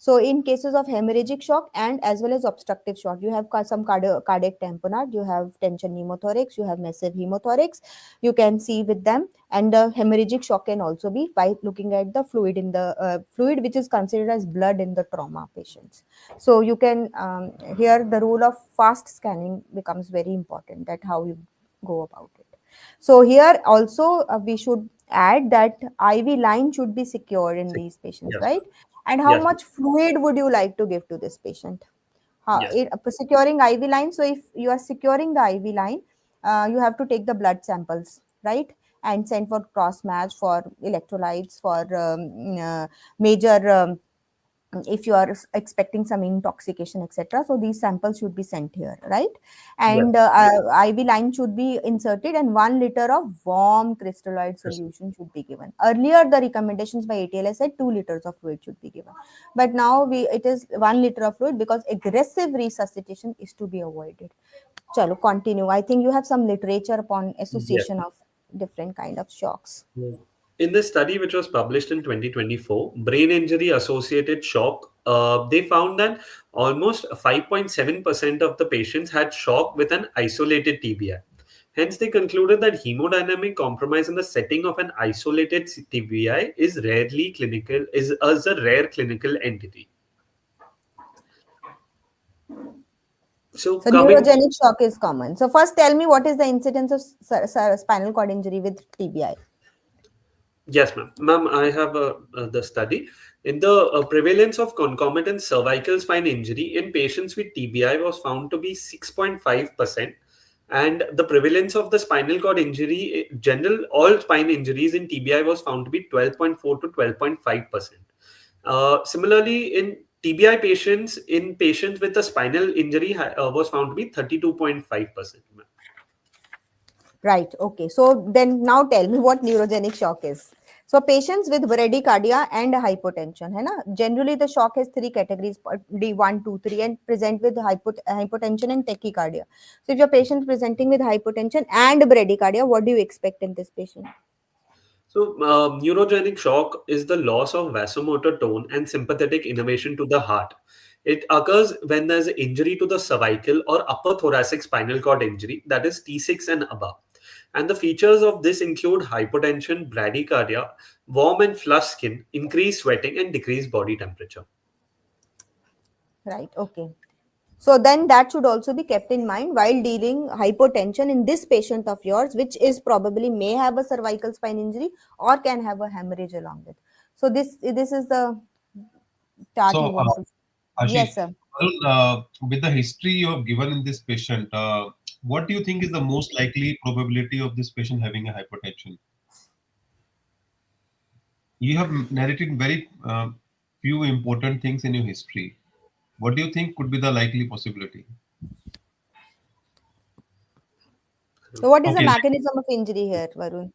So in cases of hemorrhagic shock and as well as obstructive shock, you have some cardiac tamponade, you have tension pneumothorax, you have massive hemothorax. You can see with them, and the hemorrhagic shock can also be by looking at the fluid in the fluid which is considered as blood in the trauma patients. So you can here the role of fast scanning becomes very important. That how you go about it. So here also we should add that IV line should be secured in these patients, Yes, right? ma'am. And how Yes, ma'am. much fluid would you like to give to this patient? Yes. Securing IV line. So if you are securing the IV line, you have to take the blood samples, right? And send for cross match, for electrolytes, for major if you are expecting some intoxication, etc. So these samples should be sent here, right? Yes. And IV line should be inserted, and 1 liter of warm crystalloid solution should be given. Earlier, the recommendations by ATLS said 2 liters of fluid should be given, but now it is 1 liter of fluid because aggressive resuscitation is to be avoided. Chalo, continue. I think you have some literature upon Yes. association of different kind of shocks. Yeah. In this study, which was published in 2024, brain injury associated shock, they found that almost 5.7% of the patients had shock with an isolated TBI. Hence, they concluded that hemodynamic compromise in the setting of an isolated TBI is rarely clinical, is as a rare clinical entity. So, So coming, neurogenic shock is common. So first tell me what is the incidence of spinal cord injury with TBI? yes, ma'am. Ma'am, I have the study. In the prevalence of concomitant cervical spine injury in patients with TBI was found to be 6.5%. And the prevalence of the spinal cord injury, general all spine injuries in TBI was found to be 12.4 to 12.5%. Similarly, in TBI patients, in patients with a spinal injury was found to be 32.5%. Right. Okay. So then now tell me what neurogenic shock is. So patients with bradycardia and hypotension, है ना? Generally the shock has three categories, D1, 2, 3, and present with hypotension and tachycardia. So if your patient presenting with hypotension and bradycardia, what do you expect in this patient? So, neurogenic shock is the loss of vasomotor tone and sympathetic innervation to the heart. It occurs when there's an injury to the cervical or upper thoracic spinal cord injury, that is T6 and above. And the features of this include hypotension, bradycardia, warm and flushed skin, increased sweating, and decreased body temperature. Right. Okay. So then that should also be kept in mind while dealing hypotension in this patient of yours, which is probably may have a cervical spine injury or can have a hemorrhage along with. So this is the chart you So, want to. Yes, Ashish, sir. with the history you have given in this patient, what do you think is the most likely probability of this patient having a hypertension? You have narrated very few important things in your history. What do you think could be the likely possibility? So what is the Okay, mechanism of injury here, Varun?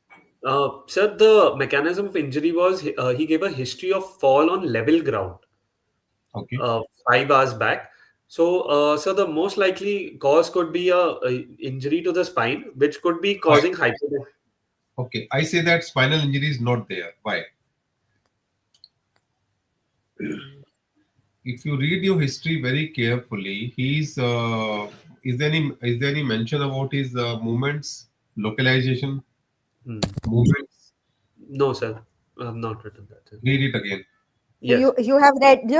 Sir, the mechanism of injury was he gave a history of fall on level ground okay. 5 hours back. So the most likely cause could be a injury to the spine, which could be Why? causing hypotension. Okay, I say that spinal injury is not there. Why? If you read your history very carefully, he's is there any mention about his movements, localization, Hmm. movements? No, sir. I have not written that, sir. Read it again. So Yes. you have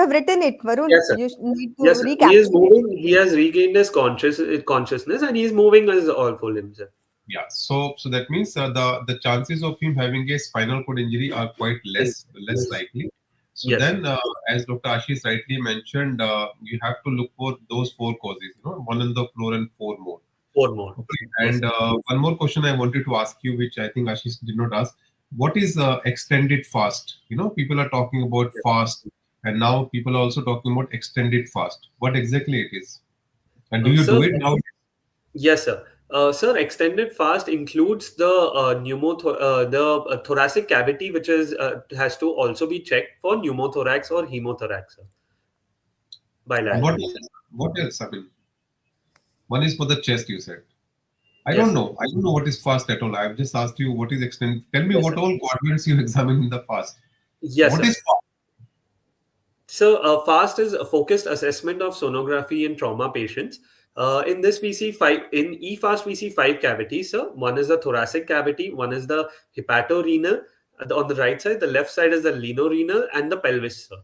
written it, Varun. Yes, sir. You need to Yes, sir. He is recapture it. moving. He has regained his consciousness, and he is moving as all full himself. Yeah. So that means the chances of him having a spinal cord injury are quite Is less likely. So yes, sir. then, as Dr. Ashish rightly mentioned, you have to look for those four causes. One on the floor and four more. Four more. Okay. Yes, And sir. one more question I wanted to ask you, which I think Ashish did not ask. What is extended fast? People are talking about Yes. fast, and now people are also talking about extended fast. What exactly it is? And do you Sir, do it now? yes, sir. Sir, extended fast includes the thoracic cavity, which is has to also be checked for pneumothorax or hemothorax, sir, And Right. bilaterally, sir. what else? I mean, one is for the chest, you said. I don't Yes, sir. know. I don't know what is fast at all. I've just asked you what is extended. Tell me Yes, what sir. all quadrants you examine in the fast. Yes, What sir. is fast? So, FAST is a focused assessment of sonography in trauma patients. In this, we see in EFAST, we see five cavities, sir. One is the thoracic cavity, one is the hepatorenal. On the right side, the left side is the linorenal and the pelvis, sir.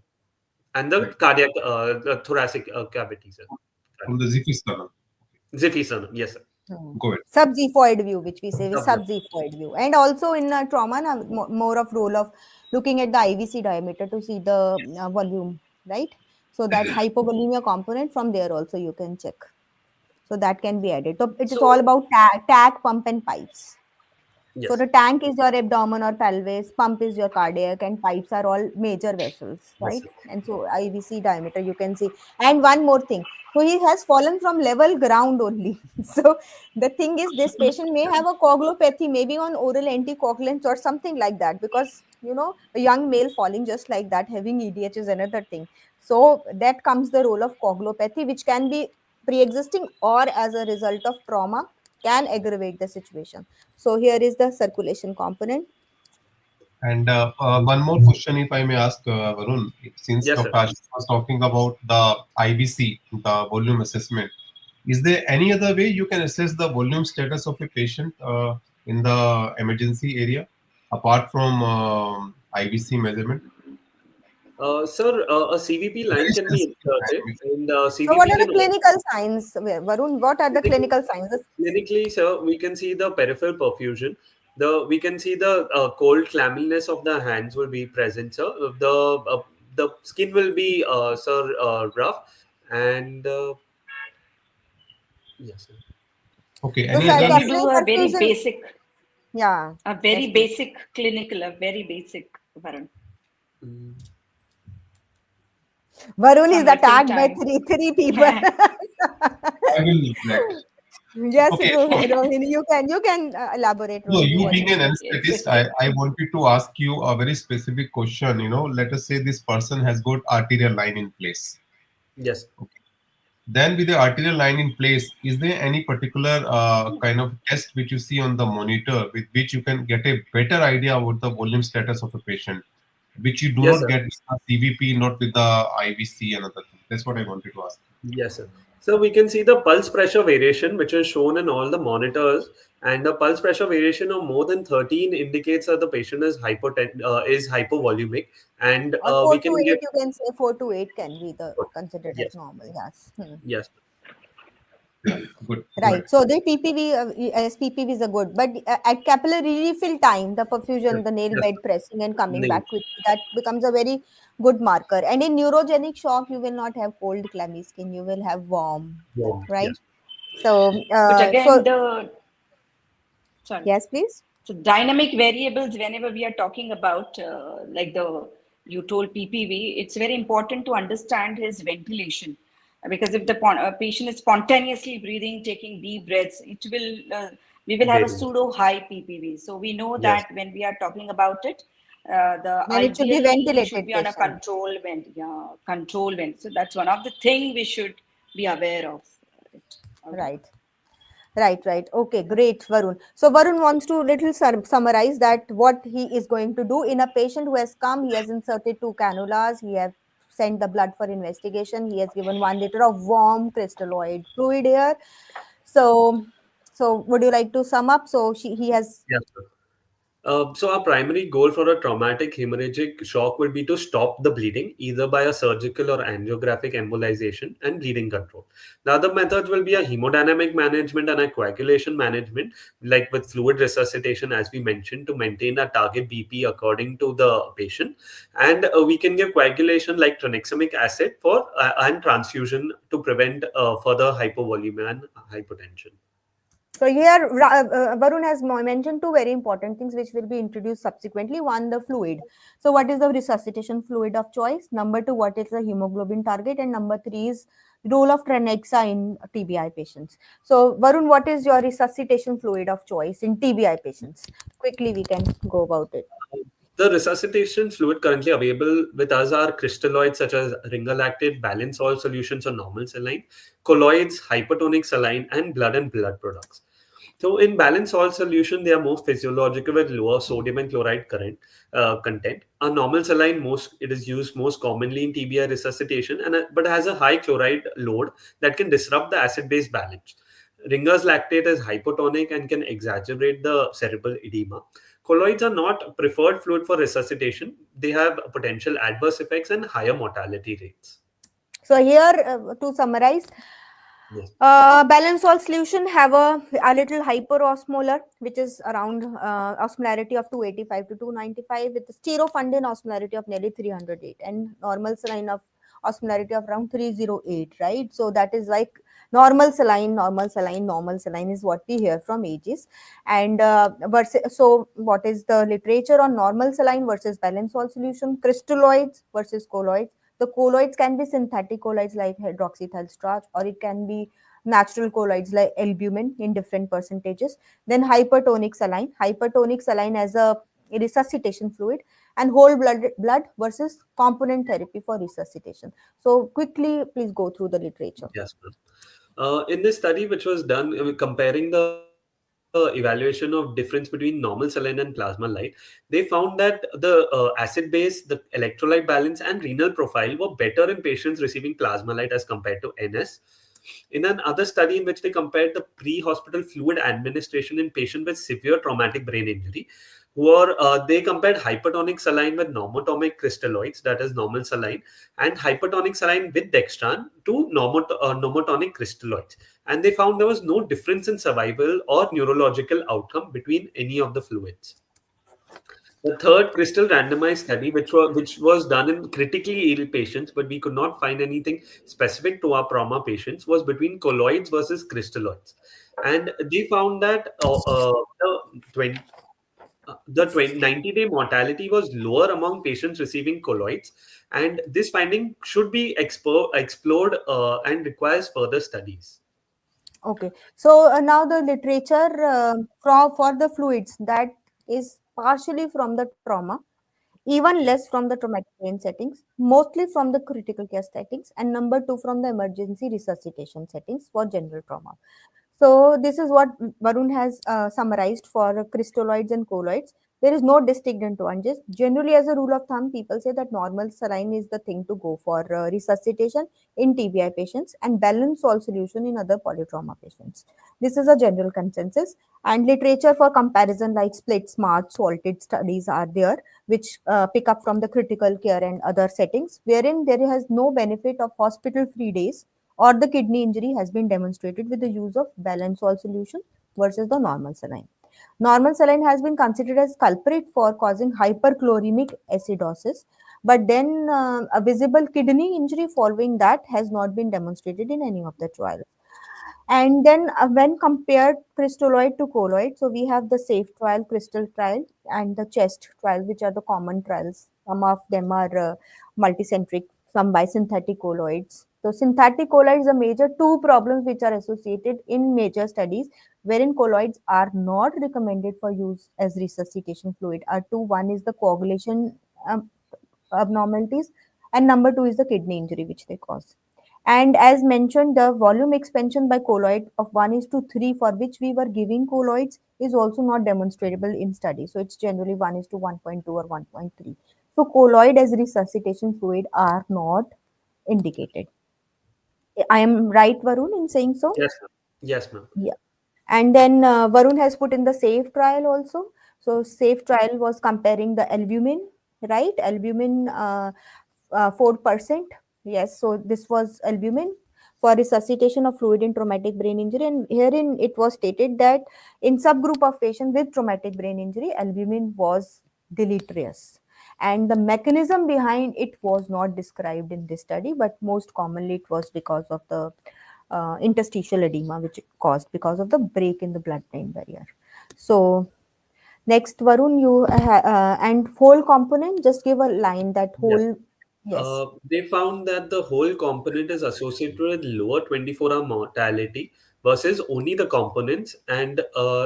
And the Right. cardiac, the thoracic cavity, sir. From the Ziphistanum. Ziphy, yes, sir. Go ahead. Sub-xiphoid view, which we say is Subject. sub-xiphoid view, and also in trauma, na, more of role of looking at the IVC diameter to see the volume, right? So that hypovolemia component from there also you can check. So that can be added. So it is all So, about tag, pump, and pipes. So Yes. the tank is your abdomen or pelvis, pump is your cardiac, and pipes are all major vessels, Yes, right? sir. And so IVC diameter you can see. And one more thing. So he has fallen from level ground only. So the thing is, this patient may have a coagulopathy, maybe on oral anticoagulants or something like that, because a young male falling just like that, having EDH is another thing. So that comes the role of coagulopathy, which can be pre-existing or as a result of trauma, can aggravate the situation. So here is the circulation component. And one more question, if I may ask, Varun, since Yes, sir. Dr. Ashish was talking about the IBC, the volume assessment, is there any other way you can assess the volume status of a patient in the emergency area apart from IBC measurement? Sir, a CVP line Very can be sensitive inserted, time. and So what CVP are the can also clinical signs, Varun? What are the clinically, clinical signs? clinically, sir, we can see the peripheral perfusion. We can see the cold clamminess of the hands will be present, sir. The skin will be, sir, rough, and yes, sir. Okay, So any So other? can you do capillary a very perfusion. basic, Yeah. a very Yes, please. basic clinical, a very basic, Varun? Mm. Varun is From your free attacked by time. three people. Yeah. I will neglect. Yes, Okay, Rohini, you can elaborate, no, Rohini. you What being is an it? Yes. anesthetist, I wanted to ask you a very specific question. Let us say this person has got arterial line in place. Yes. Okay. Then with the arterial line in place, is there any particular kind of test which you see on the monitor with which you can get a better idea about the volume status of a patient, which you do Yes, not sir. get with the CVP, not with the IVC and other things? That's what I wanted to ask. Yes, sir. So we can see the pulse pressure variation, which is shown in all the monitors, and the pulse pressure variation of more than 13 indicates that the patient is hypovolumic, and Or we four to can give. eight, you can say 4 to 8 can be the considered as Yes, normal. Yes. yes, Yeah, good. Go ahead. Right. So the PPV, as PPVs are good, but at capillary refill time, the yes, perfusion, the nail yes, bed pressing and coming nail. back quickly, that becomes a very good marker. And in neurogenic shock, you will not have cold, clammy skin. You will have warm, Warm. right? Yes, So, But so again, the sorry. yes, please. So dynamic variables, whenever we are talking about like the you told PPV, it's very important to understand his ventilation. Because if the patient is spontaneously breathing, taking deep breaths, it will we will have a very. pseudo high PPV. So we know Yes, that when we are talking about it, the Then it should be ideally he should ventilated be on a patient. control vent, yeah, control vent. So that's one of the thing we should be aware of it. Okay. Right. Right. Okay, great, Varun. So Varun wants to little summarize that what he is going to do in a patient who has come. He has inserted 2 cannulas. He has sent the blood for investigation. He has given 1 liter of warm crystalloid fluid here. So, so would you like to sum up? So he has. yes. So our primary goal for a traumatic hemorrhagic shock would be to stop the bleeding, either by a surgical or angiographic embolization and bleeding control. The other methods will be a hemodynamic management and a coagulation management, like with fluid resuscitation, as we mentioned, to maintain a target BP according to the patient. And we can give coagulation like tranexamic acid for and transfusion to prevent further hypovolemia and hypotension. So here, Varun has mentioned two very important things which will be introduced subsequently. One, the fluid. So what is the resuscitation fluid of choice? Number two, what is the hemoglobin target? And number three is role of Trenexa in TBI patients. So Varun, what is your resuscitation fluid of choice in TBI patients? Quickly, we can go about it. The resuscitation fluid currently available with us are crystalloids such as ringalactate, balanced salt solutions or normal saline, colloids, hypertonic saline, and blood products. So in balanced salt solution, they are more physiological with lower sodium and chloride content. A normal saline, it is used most commonly in TBI resuscitation, but has a high chloride load that can disrupt the acid-base balance. Ringer's lactate is hypotonic and can exacerbate the cerebral edema. Colloids are not preferred fluid for resuscitation. They have potential adverse effects and higher mortality rates. So here, to summarize, Yes. balanced salt solution have a little hyperosmolar, which is around osmolarity of 285 to 295, with sterofundin osmolarity of nearly 308, and normal saline of osmolarity of around 308, right? So that is like Normal saline, normal saline, normal saline is what we hear from ages. And so what is the literature on normal saline versus balanced salt solution? Crystalloids versus colloids. The colloids can be synthetic colloids like hydroxyethyl starch, or it can be natural colloids like albumin in different percentages. Then hypertonic saline as a resuscitation fluid, and whole blood versus component therapy for resuscitation. So quickly, please go through the literature. Yes, ma'am. In this study, which was done comparing the evaluation of difference between normal saline and plasma light, they found that the acid base, the electrolyte balance, and renal profile were better in patients receiving plasma light as compared to NS. In another study, in which they compared the pre-hospital fluid administration in patients with severe traumatic brain injury, they compared hypertonic saline with normotonic crystalloids, that is normal saline, and hypertonic saline with dextran to normotonic crystalloids. And they found there was no difference in survival or neurological outcome between any of the fluids. The third crystal randomized study, which was done in critically ill patients, but we could not find anything specific to our trauma patients, was between colloids versus crystalloids. And they found that the 90-day mortality was lower among patients receiving colloids, and this finding should be explored and requires further studies. Okay, so now the literature for the fluids that is partially from the trauma, even Yes. less from the traumatic brain settings, mostly from the critical care settings, and number two from the emergency resuscitation settings for general trauma. So this is what Varun has summarized for crystalloids and colloids. There is no distinct advantages. Generally, as a rule of thumb, people say that normal saline is the thing to go for resuscitation in TBI patients and balanced salt solution in other polytrauma patients. This is a general consensus. And literature for comparison like split, smart, salted studies are there, which pick up from the critical care and other settings, wherein there has no benefit of hospital-free days or the kidney injury has been demonstrated with the use of balanced salt solution versus the normal saline. Normal saline has been considered as culprit for causing hyperchloremic acidosis, but then a visible kidney injury following that has not been demonstrated in any of the trials. And then when compared crystalloid to colloid, so we have the SAFE trial, crystal trial, and the CHEST trial, which are the common trials. Some of them are multicentric, some by synthetic colloids. So synthetic colloids are major two problems which are associated in major studies, wherein colloids are not recommended for use as resuscitation fluid. Are two. One is the coagulation um, abnormalities, and number two is the kidney injury which they cause. And as mentioned, the volume expansion by colloid of 1 is to 3 for which we were giving colloids is also not demonstrable in study. So it's generally 1 is to 1.2 or 1.3. So colloid as resuscitation fluid are not indicated. I am right, Varun, in saying so? Yes, ma'am. Yes, ma'am. Yeah. And then Varun has put in the SAFE trial also. So SAFE trial was comparing the albumin, right? Albumin 4%. Yes, so this was albumin for resuscitation of fluid in traumatic brain injury. And herein it was stated that in subgroup of patients with traumatic brain injury, albumin was deleterious. And the mechanism behind it was not described in this study, but most commonly it was because of the interstitial edema, which it caused because of the break in the blood-brain barrier. So next, Varun, and whole component. Just give a line that Yes. whole. Yes, They found that the whole component is associated with lower 24-hour mortality versus only the components, and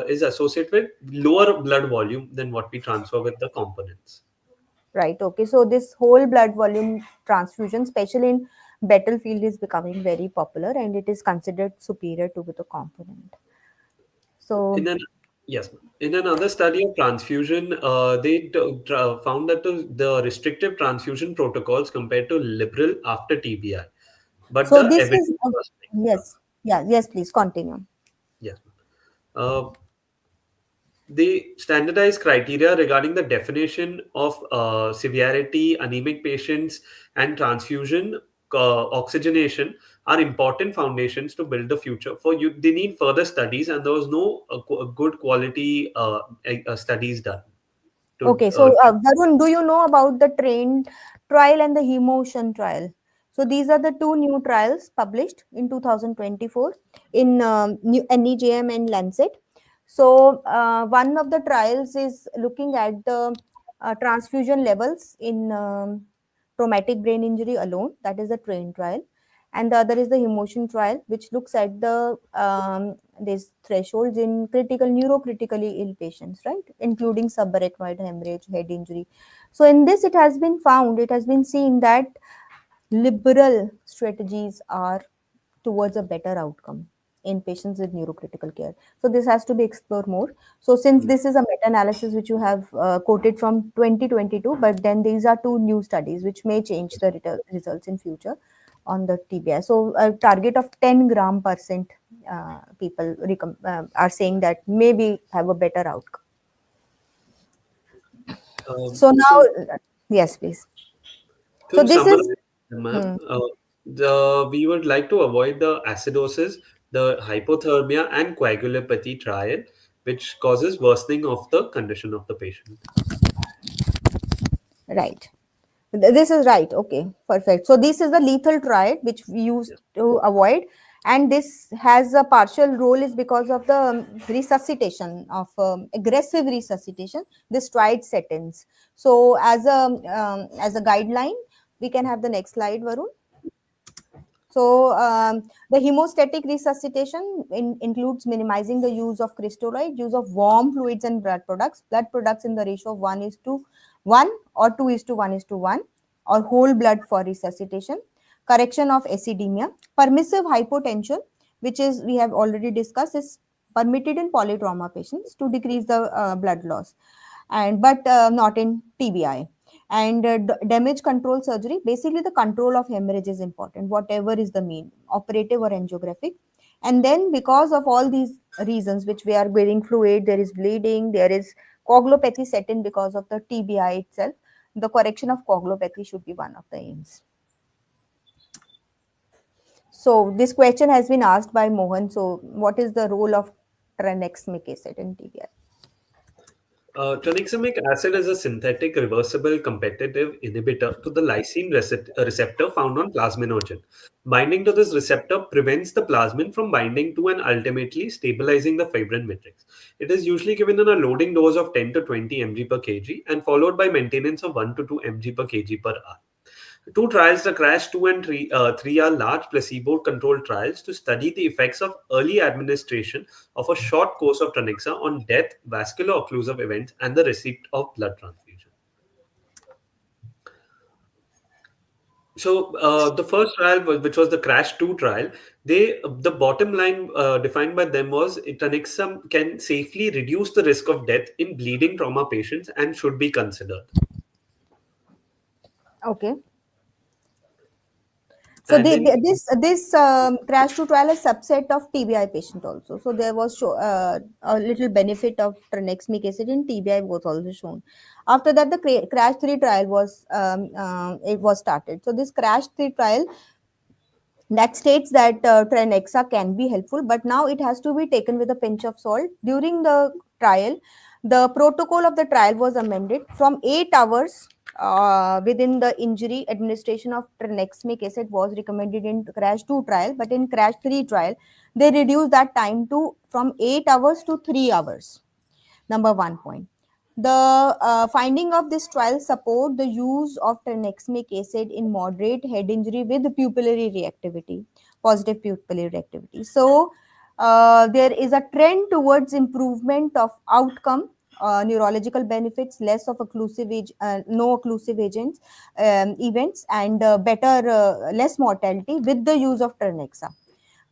is associated with lower blood volume than what we transfer with the components. right. Okay. So this whole blood volume transfusion, especially in battlefield, is becoming very popular, and it is considered superior to the component. So In an Yes, ma'am. In another study of transfusion, they found that the restrictive transfusion protocols compared to liberal after TBI, but so the this is evidence was mixed. yes, yeah, yes. Please continue. Yes, ma'am. The standardized criteria regarding the definition of severity, anemic patients, and transfusion oxygenation are important foundations to build the future. For you, they need further studies, and there was no good quality studies done to. Okay, so Varun, do you know about the train trial and the Hemotion trial? So these are the two new trials published in 2024 in NEJM and Lancet. So one of the trials is looking at the transfusion levels in traumatic brain injury alone. That is the TRAIN trial. And the other is the emotion trial, which looks at the these thresholds in critical neurocritically ill patients, right, including subarachnoid hemorrhage, head injury. So in this, it has been found, it has been seen that liberal strategies are towards a better outcome in patients with neurocritical care. So this has to be explored more. So since this is a meta-analysis which you have quoted from 2022, but then these are two new studies which may change the results in future on the TBI. So a target of 10 gram percent people are saying that maybe have a better outcome. So So now, yes, please. So to this is, summarize, ma'am, hmm, we would like to avoid the acidosis, the hypothermia, and coagulopathy triad, which causes worsening of the condition of the patient. right. This is right. Okay, perfect. So this is the lethal triad which we used Yeah. to avoid, and this has a partial role is because of the resuscitation of aggressive resuscitation. This triad settings. So as a guideline, we can have the next slide, Varun. So the hemostatic resuscitation includes minimizing the use of crystalloid, use of warm fluids and blood products in the ratio of 1 is to 1 or 2 is to 1 is to 1, or whole blood for resuscitation, correction of acidemia, permissive hypotension, which is we have already discussed, is permitted in polytrauma patients to decrease the blood loss, and but not in TBI. And damage control surgery, basically the control of hemorrhage is important, whatever is the mean, operative or angiographic. And then because of all these reasons which we are giving fluid, there is bleeding, there is coagulopathy set in because of the TBI itself, the correction of coagulopathy should be one of the aims. So this question has been asked by Mohan. So what is the role of tranexamic acid in TBI? Tranexamic acid is a synthetic reversible competitive inhibitor to the lysine receptor found on plasminogen. Binding to this receptor prevents the plasmin from binding to and ultimately stabilizing the fibrin matrix. It is usually given in a loading dose of 10 to 20 mg per kg and followed by maintenance of 1 to 2 mg per kg per hour. Two trials, the CRASH 2 and 3 are large placebo-controlled trials to study the effects of early administration of a short course of Trenexa on death, vascular occlusive events, and the receipt of blood transfusion. So the first trial, which was the CRASH 2 trial, the bottom line defined by them was Trenexa can safely reduce the risk of death in bleeding trauma patients and should be considered. Okay. So And in this crash to trial is subset of TBI patient also. So there was a little benefit of tranexamic acid in TBI was also shown. After that, the crash 3 trial was it was started. So this crash 3 trial that states that Trenexa can be helpful, but now it has to be taken with a pinch of salt. During the trial, the protocol of the trial was amended from 8 hours within the injury. Administration of tranexamic acid was recommended in crash 2 trial, but in crash 3 trial, they reduced that time to from 8 hours to 3 hours. Number one point. The finding of this trial support the use of tranexamic acid in moderate head injury with pupillary reactivity, positive pupillary reactivity. So there is a trend towards improvement of outcome, neurological benefits, less of no occlusive agents, events, and better, less mortality with the use of Trenexa.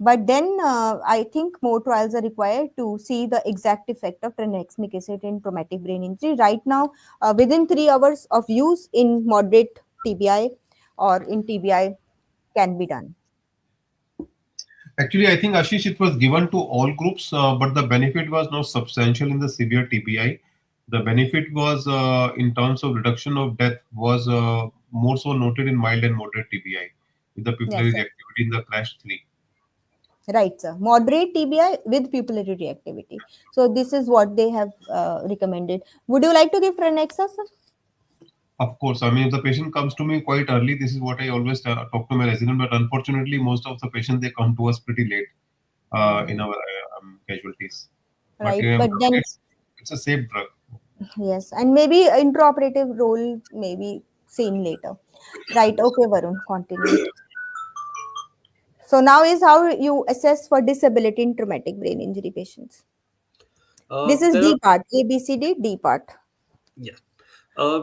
But then I think more trials are required to see the exact effect of tranexamic acid in traumatic brain injury. Right now, within 3 hours of use in moderate TBI or in TBI can be done. Actually, I think Ashish, it was given to all groups, but the benefit was not substantial in the severe TBI. The benefit was in terms of reduction of death was more so noted in mild and moderate TBI with the Yes, pupillary sir. reactivity in the CRASH 3. Right, sir. Moderate TBI with pupillary reactivity. So this is what they have recommended. Would you like to give Trenexa, sir? Of course, I mean, if the patient comes to me quite early, this is what I always talk to my resident. But unfortunately, most of the patients they come to us pretty late in Mhm. our casualties. But Right, but then it's a safe drug. yes, and maybe intraoperative role may be seen later. Right, okay, Varun, continue. So now is how you assess for disability in traumatic brain injury patients. This is There are D part, A, B, C, D, D part. Yeah.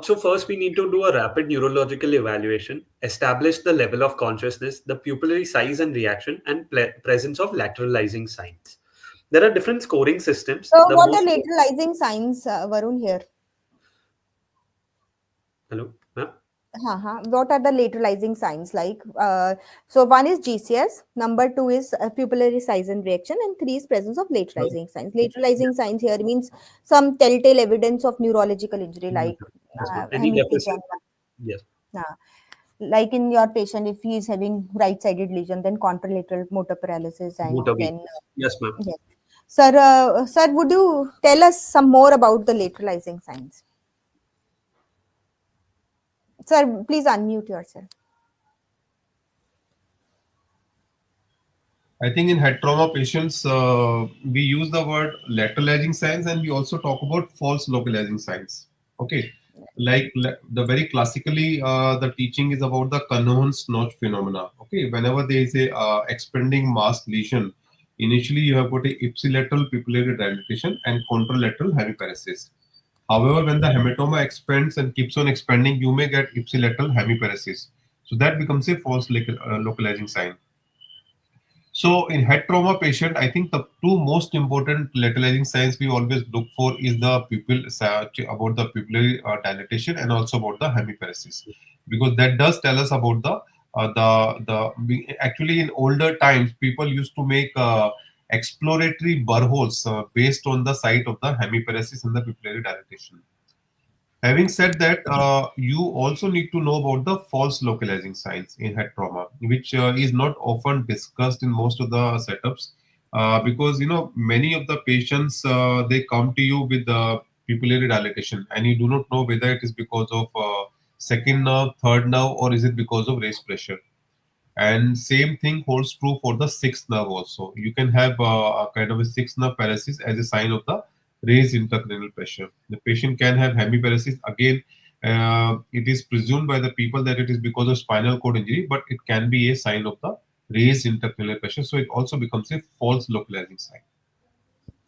So first we need to do a rapid neurological evaluation, establish the level of consciousness, the pupillary size and reaction, and presence of lateralizing signs. There are different scoring systems. So The what are most lateralizing signs, Varun, here? Hello, ma'am. Uh-huh. What are the lateralizing signs like? So one is GCS, number two is pupillary size and reaction, and three is presence of Uh, lateralizing signs. Lateralizing signs here means some telltale evidence of neurological injury like yes, ma'am. Any hemiplegia. deficit? Yes. Like in your patient, if he is having right-sided lesion, then contralateral motor paralysis, and Motor then weakness. Yes, ma'am. yes. Sir, would you tell us some more about the lateralizing signs? Sir, please unmute yourself. I think in head trauma patients, we use the word lateralizing signs and we also talk about false localizing signs. Okay. Like the very classically, the teaching is about the Canone's notch phenomena. Okay. Whenever there is a expanding mass lesion, initially you have got a ipsilateral pupillary dilatation and contralateral hemiparesis. However, when the hematoma expands and keeps on expanding, you may get ipsilateral hemiparesis. So that becomes a false localizing sign. So in head trauma patient, I think the two most important lateralizing signs we always look for is the pupil about the pupillary dilatation and also about the hemiparesis, because that does tell us about actually in older times people used to make exploratory burr holes based on the site of the hemiparesis and the pupillary dilatation. Having said that, you also need to know about the false localizing signs in head trauma, which is not often discussed in most of the setups, because many of the patients they come to you with the pupillary dilatation, and you do not know whether it is because of second nerve, third nerve, or is it because of raised pressure. And same thing holds true for the sixth nerve also. You can have a kind of a sixth nerve paralysis as a sign of the raised intracranial pressure. The patient can have hemiparesis. Again, it is presumed by the people that it is because of spinal cord injury, but it can be a sign of the raised intracranial pressure. So it also becomes a false localizing sign.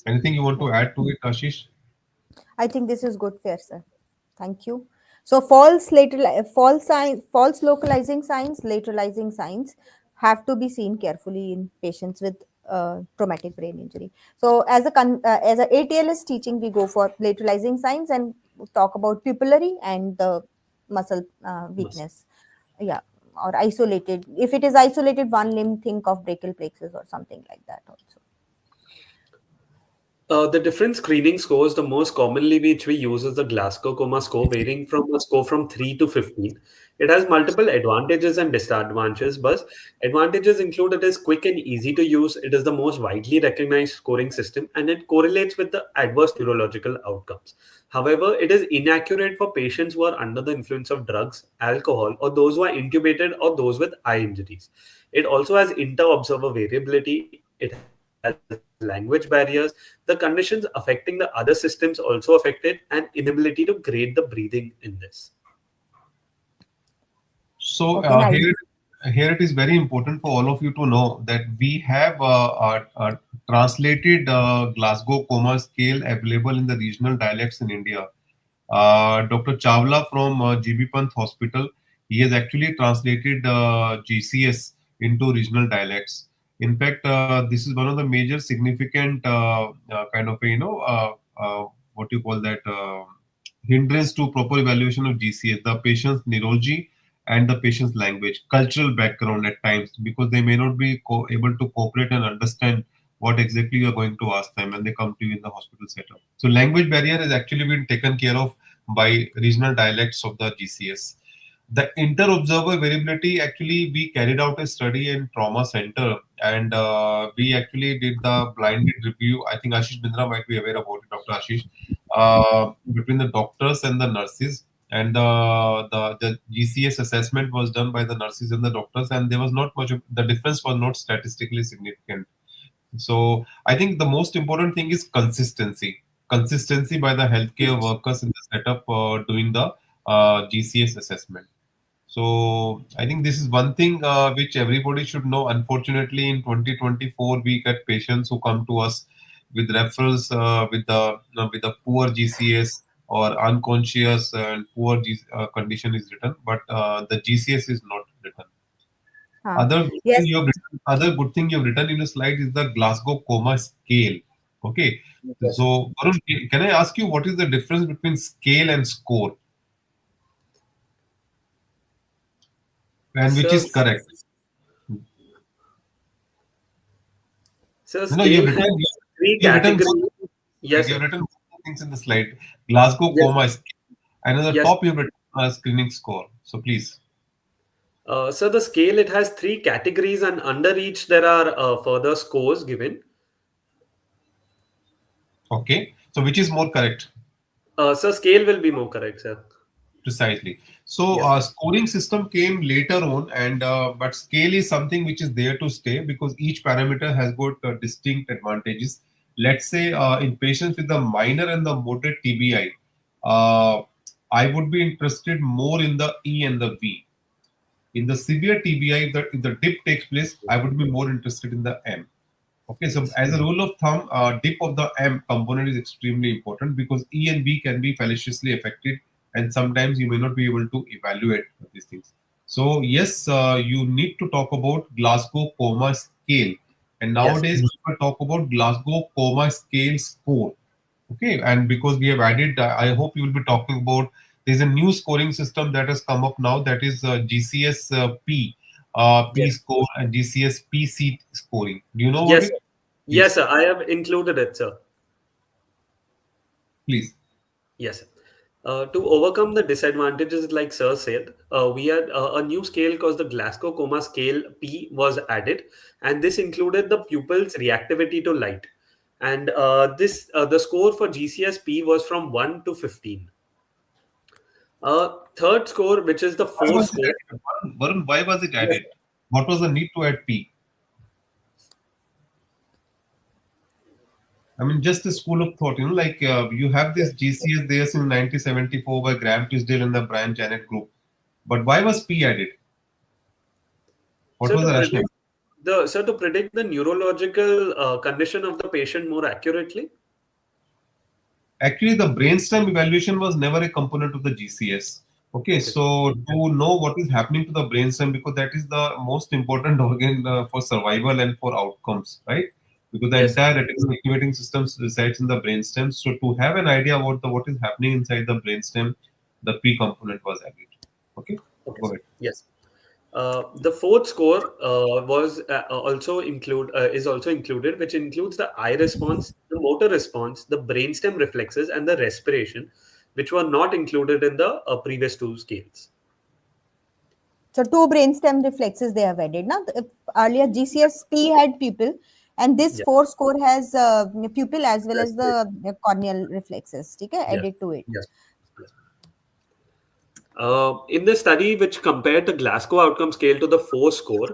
Anything you want to add to it, Ashish? I think this is good, fair, sir. Thank you. So false localizing signs, lateralizing signs have to be seen carefully in patients with traumatic brain injury. So as a ATLS teaching, we go for lateralizing signs and talk about pupillary and the muscle Yes. weakness. Yeah, or isolated. If it is isolated one limb, think of brachial plexus or something like that also. The different screening scores, the most commonly which we use is the Glasgow Coma score, varying from a score from 3 to 15. It has multiple advantages and disadvantages, but advantages include it is quick and easy to use, it is the most widely recognized scoring system, and it correlates with the adverse neurological outcomes. However, it is inaccurate for patients who are under the influence of drugs, alcohol, or those who are intubated or those with eye injuries. It also has inter-observer variability, it has language barriers, the conditions affecting the other systems also affected, and inability to grade the breathing in this. So Okay, nice. here it is very important for all of you to know that we have a translated Glasgow Coma scale available in the regional dialects in India. Dr. Chawla from GB Pant Hospital, he has actually translated GCS into regional dialects. In fact, this is one of the major significant kind of what you call that hindrance to proper evaluation of GCS, the patient's neurology and the patient's language, cultural background at times, because they may not be able to cooperate and understand what exactly you are going to ask them when they come to you in the hospital setup. So language barrier has actually been taken care of by regional dialects of the GCS. The inter-observer variability, actually, we carried out a study in trauma center, and we actually did the blinded review. I think Ashish Bindra might be aware about it, Dr. Ashish, between the doctors and the nurses. and the GCS assessment was done by the nurses and the doctors, and there was not much of the difference was not statistically significant. So I think the most important thing is consistency by the healthcare workers in the setup doing the GCS assessment. So I think this is one thing which everybody should know. Unfortunately, in 2024, we get patients who come to us with referrals with the poor GCS or unconscious and poor condition is written, but the GCS is not written. Huh. Yes. Other good thing you've written in the slide is the Glasgow Coma Scale. Okay, Yes. so Varun, can I ask you what is the difference between scale and score, and which So, is correct? so You know, scale has three you've written categories. both, Yes, you've sir. written both things in the slide. Glasgow Yes, Coma Scale, and at the yes. top you've written screening score. So please, So the scale, it has three categories, and under each there are further scores given. okay. So which is more correct? So scale will be more correct, sir. Precisely. So Yes, scoring system came later on, and but scale is something which is there to stay because each parameter has got distinct advantages. Let's say in patients with the minor and the moderate TBI, I would be interested more in the E and the V. In the severe TBI, if the dip takes place, I would be more interested in the M. Okay, so as a rule of thumb, dip of the M component is extremely important because E and B can be fallaciously affected, and sometimes you may not be able to evaluate these things. So yes, you need to talk about Glasgow Coma Scale, and yes, nowadays people talk about Glasgow Coma Scale score. Okay, and because we have added, I hope you will be talking about. There's a new scoring system that has come up now that is GCS P, P yes, score and GCS PC scoring. Do you know about yes, it? sir. Yes, Please, sir. I have included it, sir. please. Yes. To overcome the disadvantages, like Sir said, we had a new scale called the Glasgow Coma Scale P was added, and this included the pupil's reactivity to light. And the score for GCS P was from 1 to 15. Third score, which is the Why four was it score. added? Varun, why was it Yes, added? What was the need to add P? I mean, just a school of thought, like you have this GCS there since 1974 by Graham Tisdale and the Brian Janet group. But why was P added? What so was to the rationale? predict to predict the neurological condition of the patient more accurately. Actually, the brainstem evaluation was never a component of the GCS. Okay, Okay. so to know what is happening to the brainstem, because that is the most important organ for survival and for outcomes, right? Because the Yes. entire retinal activating system resides in the brainstem. So to have an idea about what is happening inside the brainstem, the P component was added. Okay, Okay, go sir. ahead. Yes. The fourth score was also include is also included, which includes the eye response, the motor response, the brainstem reflexes, and the respiration, which were not included in the previous two scales. So two brainstem reflexes they have added. Now earlier GCSP had pupil, and this Yeah. four score has pupil as well as Respiration. the corneal reflexes. Okay, Yes. added to it. Yes. Yes. In the study, which compared the Glasgow outcome scale to the four score,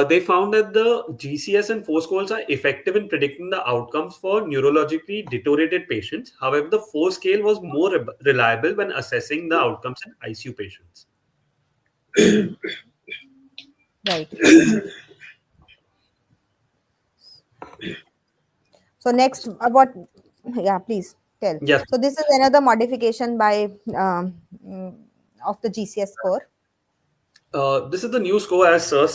they found that the GCS and four scores are effective in predicting the outcomes for neurologically deteriorated patients. However, the four scale was more reliable when assessing the outcomes in ICU patients. Right. So next, what? Yeah, please tell. Yes. So this is another modification by mm, of the GCS score. This is the new score, as Sir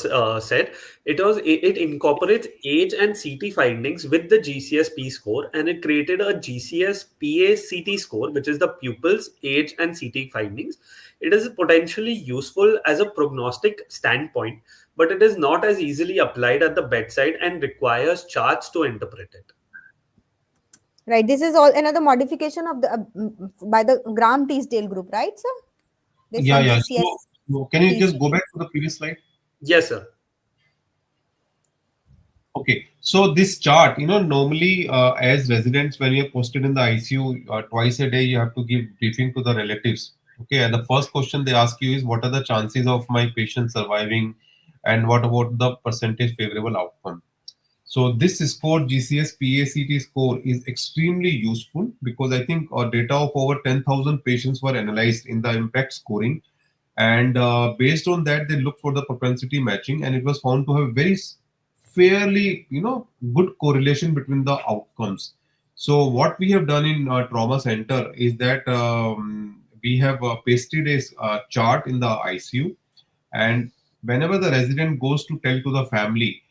said. It incorporates age and CT findings with the GCS-P score, and it created a GCS-PA-CT score, which is the pupils' age and CT findings. It is potentially useful as a prognostic standpoint, but it is not as easily applied at the bedside and requires charts to interpret it. Right. This is all another modification of the by the Graham Teasdale group, right, sir? This Yeah, one yeah. GCS So can you just Teasdale. go back to the previous slide? Yes, sir. Okay, so this chart, normally as residents, when you're posted in the ICU, twice a day, you have to give briefing to the relatives. Okay, and the first question they ask you is what are the chances of my patient surviving, and what about the percentage favorable outcome? So this score, GCS PACT score, is extremely useful because I think data of over 10,000 patients were analyzed in the impact scoring, and based on that they look for the propensity matching, and it was found to have very fairly, good correlation between the outcomes. So what we have done in trauma center is that we have pasted a chart in the ICU, and whenever the resident goes to tell to the family,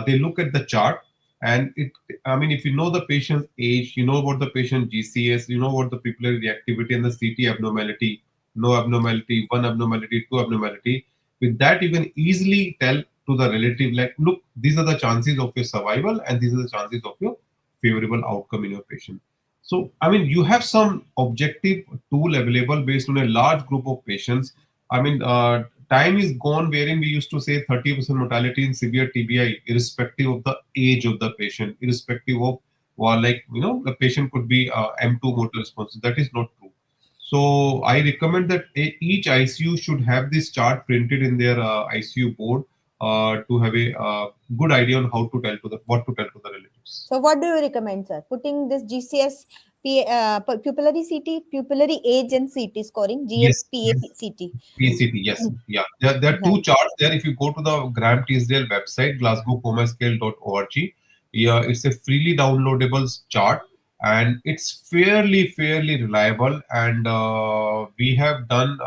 they look at the chart, and if you know the patient's age, you know about the patient GCS, you know about the pupillary reactivity and the CT abnormality, no abnormality, one abnormality, two abnormality. With that, you can easily tell to the relative, like, look, these are the chances of your survival, and these are the chances of your favorable outcome in your patient. So, you have some objective tool available based on a large group of patients. Time is gone wherein we used to say 30% mortality in severe TBI, irrespective of the age of the patient, irrespective of, well, the patient could be M2 motor response. That is not true. So I recommend that each ICU should have this chart printed in their ICU board to have a good idea on how to tell to the what to tell to the relatives. So what do you recommend, sir? Putting this GCS, pupillary CT, pupillary age and CT scoring, Yes, yes. GSPACT. PCT, yes. Yeah. There are two Right. charts there. If you go to the Graham Teasdale website, glasgowcomascale.org, yeah, it's a freely downloadable chart, and it's fairly reliable. And we have done,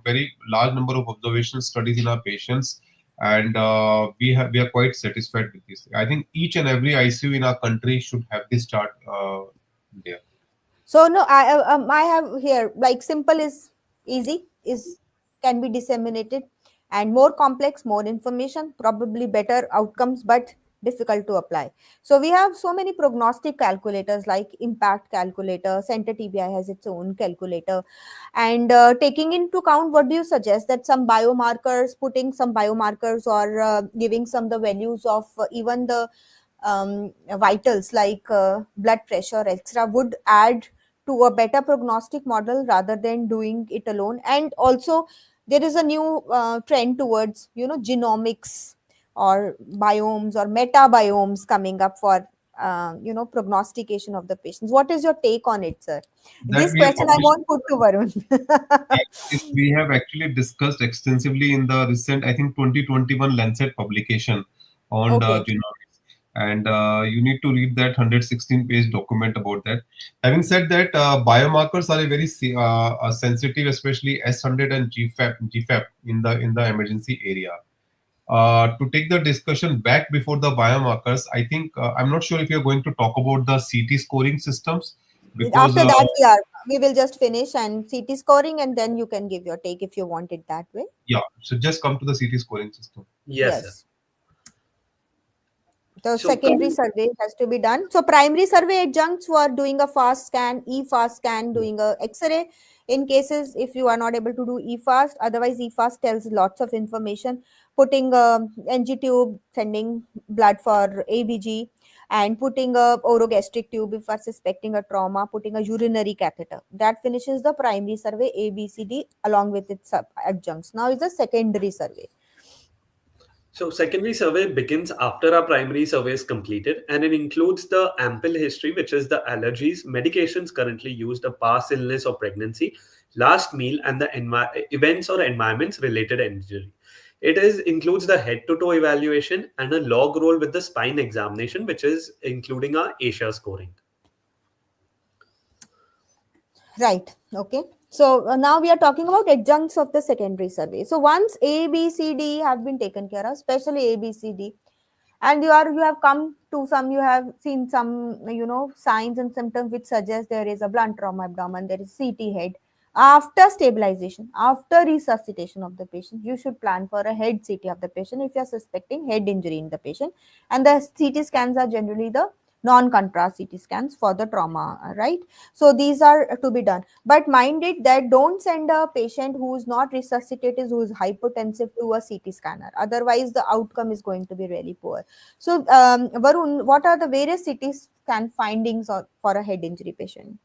very large number of observational studies in our patients, and we are quite satisfied with this. I think each and every ICU in our country should have this chart there. So no, I have here like simple is easy is can be disseminated, and more complex, more information, probably better outcomes, but difficult to apply. So we have so many prognostic calculators like impact calculator. Center TBI has its own calculator, and taking into account, what do you suggest that some biomarkers, putting some biomarkers or giving some the values of even the vitals like blood pressure, etc., would add to a better prognostic model rather than doing it alone. And also there is a new trend towards genomics or biomes or metabiomes coming up for prognostication of the patients. What is your take on it, sir? That This we have question I published. won't put to Varun. Yeah, this we have actually discussed extensively in the recent, I think, 2021 Lancet publication on the Okay. genomics. And you need to read that 116-page document about that. Having said that, biomarkers are a very sensitive, especially S100 and GFAP in the emergency area. To take the discussion back before the biomarkers, I think I'm not sure if you're going to talk about the CT scoring systems because After that, we will just finish and CT scoring, and then you can give your take if you want it that way. yeah, so just come to the CT scoring system. Yes, sir. Yes. The So secondary coming, survey has to be done. So primary survey adjuncts who are doing a fast scan, e-fast scan, doing a X-ray in cases if you are not able to do e-fast. Otherwise, e-fast tells lots of information. Putting a NG tube, sending blood for ABG, and putting a orogastric tube if are suspecting a trauma, putting a urinary catheter. That finishes the primary survey ABCD along with its adjuncts. Now is the secondary survey. So secondary survey begins after our primary survey is completed, and it includes the ample history, which is the allergies, medications currently used, a past illness or pregnancy, last meal, and the events or environments related injury. It is includes the head-to-toe evaluation and a log roll with the spine examination, which is including our ASIA scoring. Right. Okay. So now we are talking about adjuncts of the secondary survey. So once A, B, C, D have been taken care of, especially A, B, C, D, and you have come to some, you have seen some signs and symptoms which suggest there is a blunt trauma abdomen, there is CT head. After stabilization, after resuscitation of the patient, you should plan for a head CT of the patient if you are suspecting head injury in the patient. And the CT scans are generally the non-contrast CT scans for the trauma, right? So these are to be done. But mind it that don't send a patient who is not resuscitated, who is hypotensive, to a CT scanner. Otherwise, the outcome is going to be really poor. So, Varun, what are the various CT scan findings for a head injury patient?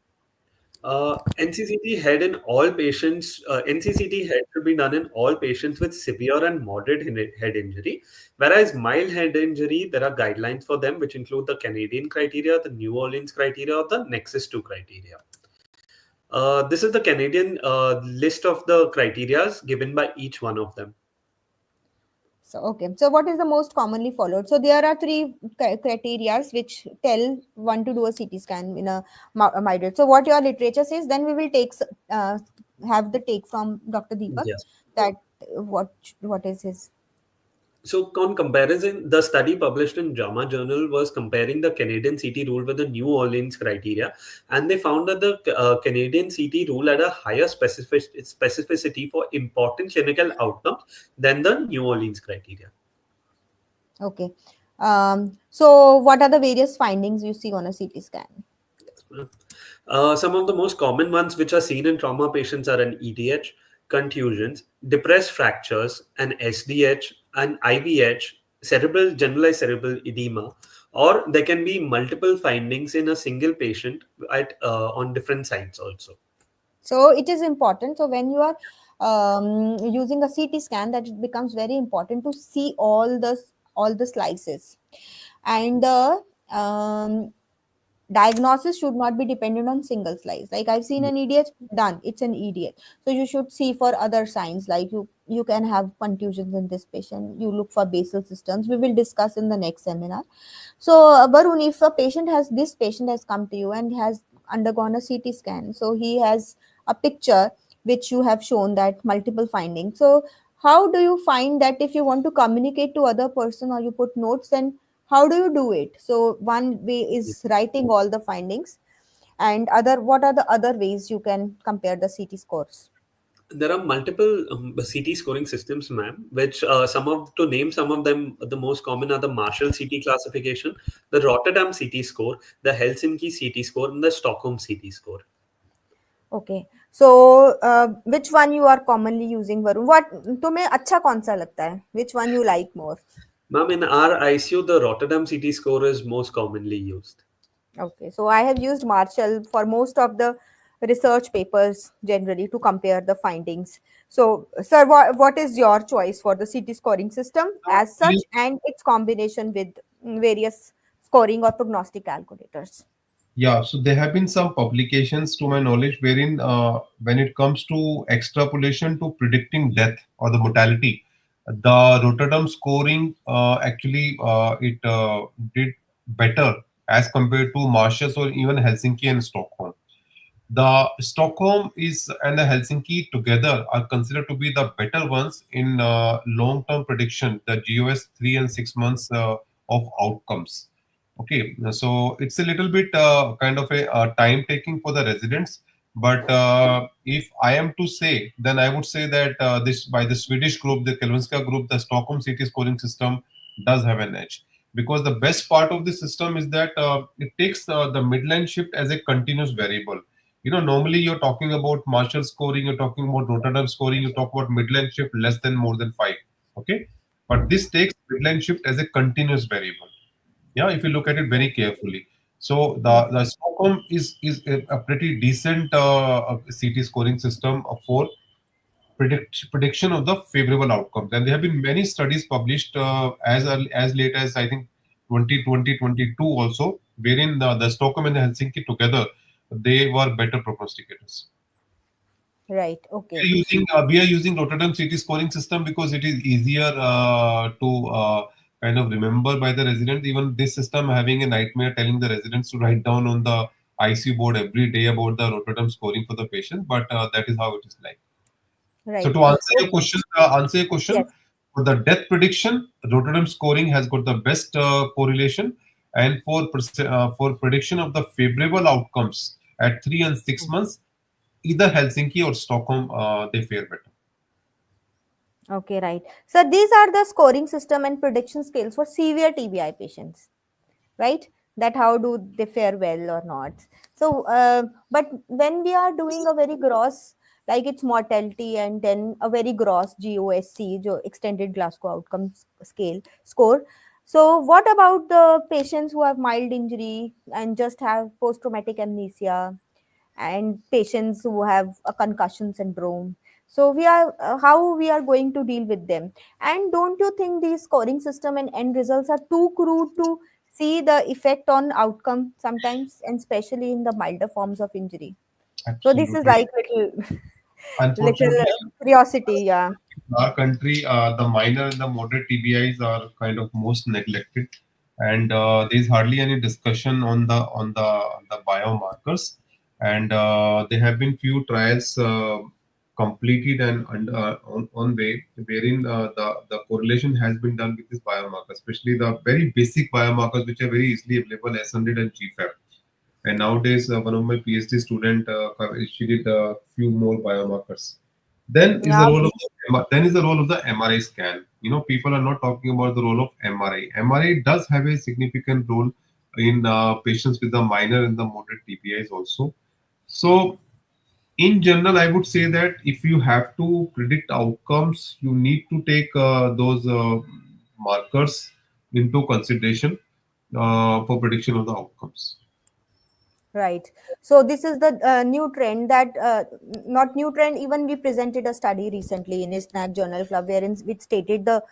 NCCT head in all patients. NCCT head should be done in all patients with severe and moderate head injury. Whereas mild head injury, there are guidelines for them, which include the Canadian criteria, the New Orleans criteria, or the Nexus 2 criteria. This is the Canadian list of the criterias given by each one of them. So, okay. So, what is the most commonly followed? So, there are three criteria which tell one to do a CT scan in a migrate. So, what your literature says, then we will uh, have the take from Dr. Deepak Yes. that what is his. So, on comparison, the study published in JAMA Journal was comparing the Canadian CT rule with the New Orleans criteria, and they found that the Canadian CT rule had a higher specificity for important clinical outcomes than the New Orleans criteria. Okay. So, what are the various findings you see on a CT scan? Some of the most common ones which are seen in trauma patients are an EDH, contusions, depressed fractures, an SDH, an IVH, generalized cerebral edema, or there can be multiple findings in a single patient on different sites also. So it is important. So when you are using a CT scan, that it becomes very important to see all the slices, and the diagnosis should not be dependent on single slice. Like I've seen an EDH, done, it's an EDH. So you should see for other signs, like you can have contusions in this patient. You look for basal systems. We will discuss in the next seminar. So, Varun, if a patient has come to you and has undergone a CT scan, so he has a picture which you have shown that multiple findings. So, how do you find that if you want to communicate to other person or you put notes, then how do you do it? So, one way is writing all the findings, and other what are the other ways you can compare the CT scores? There are multiple CT scoring systems, ma'am, which to name some of them, the most common are the Marshall CT classification, the Rotterdam CT score, the Helsinki CT score, and the Stockholm CT score. Okay. So, which one you are commonly using, Varun? What तुम्हें अच्छा कौन सा लगता है? Which one you like more? Ma'am, in our ICU, the Rotterdam CT score is most commonly used. Okay. So I have used Marshall for most of the research papers generally to compare the findings. So, sir, what is your choice for the CT scoring system as such and its combination with various scoring or prognostic calculators? Yeah, so there have been some publications, to my knowledge, wherein when it comes to extrapolation to predicting death or the mortality, the Rotterdam scoring it did better as compared to Marshalls or even Helsinki and Stockholm. The Stockholm is and the Helsinki together are considered to be the better ones in long-term prediction, the GOS 3 and 6 months of outcomes. Okay, so it's a little bit kind of a time taking for the residents. But if I am to say, then I would say that this by the Swedish group, the Kelvinska group, the Stockholm City scoring system does have an edge, because the best part of the system is that it takes the midline shift as a continuous variable. Normally you're talking about Marshall scoring, you're talking about Rotterdam scoring, you talk about midline shift less than more than 5. Okay, but this takes midline shift as a continuous variable. Yeah, if you look at it very carefully. So the Stockholm is a pretty decent CT scoring system for prediction of the favorable outcomes. And there have been many studies published as late as I think 2022 also, wherein the Stockholm and the Helsinki together, they were better prognosticators. Right. Okay. We are using Rotterdam City scoring system because it is easier to kind of remember by the residents. Even this system having a nightmare telling the residents to write down on the ICU board every day about the Rotterdam scoring for the patient, but that is how it is like. So Right. to Okay. answer your question, Yes. for the death prediction, Rotterdam scoring has got the best correlation, and for prediction of the favorable outcomes at 3 and 6 months, either Helsinki or Stockholm they fare better. Okay. Right. So these are the scoring system and prediction scales for severe TBI patients, right? That how do they fare well or not. So but when we are doing a very gross, like it's mortality and then a very gross GOSC, jo extended Glasgow outcomes scale score, so what about the patients who have mild injury and just have post traumatic amnesia and patients who have a concussion syndrome. So we are how we are going to deal with them. And don't you think the scoring system and end results are too crude to see the effect on outcome sometimes, and especially in the milder forms of injury? So this is Absolutely. like little little Unfortunately, curiosity, yeah. in our country, the minor and the moderate TBIs are kind of most neglected, and there's hardly any discussion on the biomarkers. And there have been few trials completed and on way wherein the correlation has been done with this biomarker, especially the very basic biomarkers which are very easily available, S100 and GFAP. And nowadays, one of my PhD student, she did a few more biomarkers. Then is the Yeah, role of then is the role of the MRI scan. People are not talking about the role of MRI. MRI does have a significant role in patients with the minor and the moderate TBIs also. So, in general, I would say that if you have to predict outcomes, you need to take those markers into consideration for prediction of the outcomes. right. So this is the new trend that not new trend. Even we presented a study recently in a Snack Journal Club wherein which stated the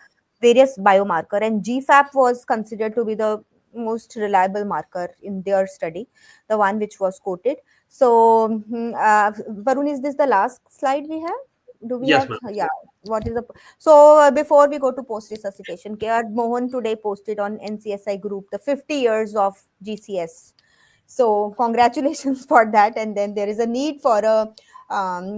various biomarker, and GFAP was considered to be the most reliable marker in their study, the one which was quoted. So, Varun, is this the last slide we have? Do we Yes, have? ma'am. Yeah. What is the so before we go to post resuscitation care, Mohan today posted on NCSI group the 50 years of GCS. So congratulations for that. And then there is a need for a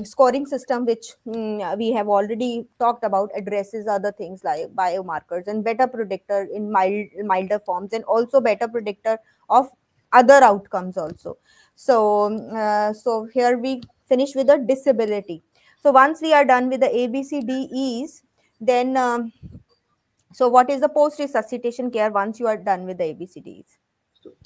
scoring system which we have already talked about, addresses other things like biomarkers and better predictor in milder forms, and also better predictor of other outcomes also. So so here we finish with the disability. So once we are done with the ABCDEs, then so what is the post resuscitation care once you are done with the ABCDs?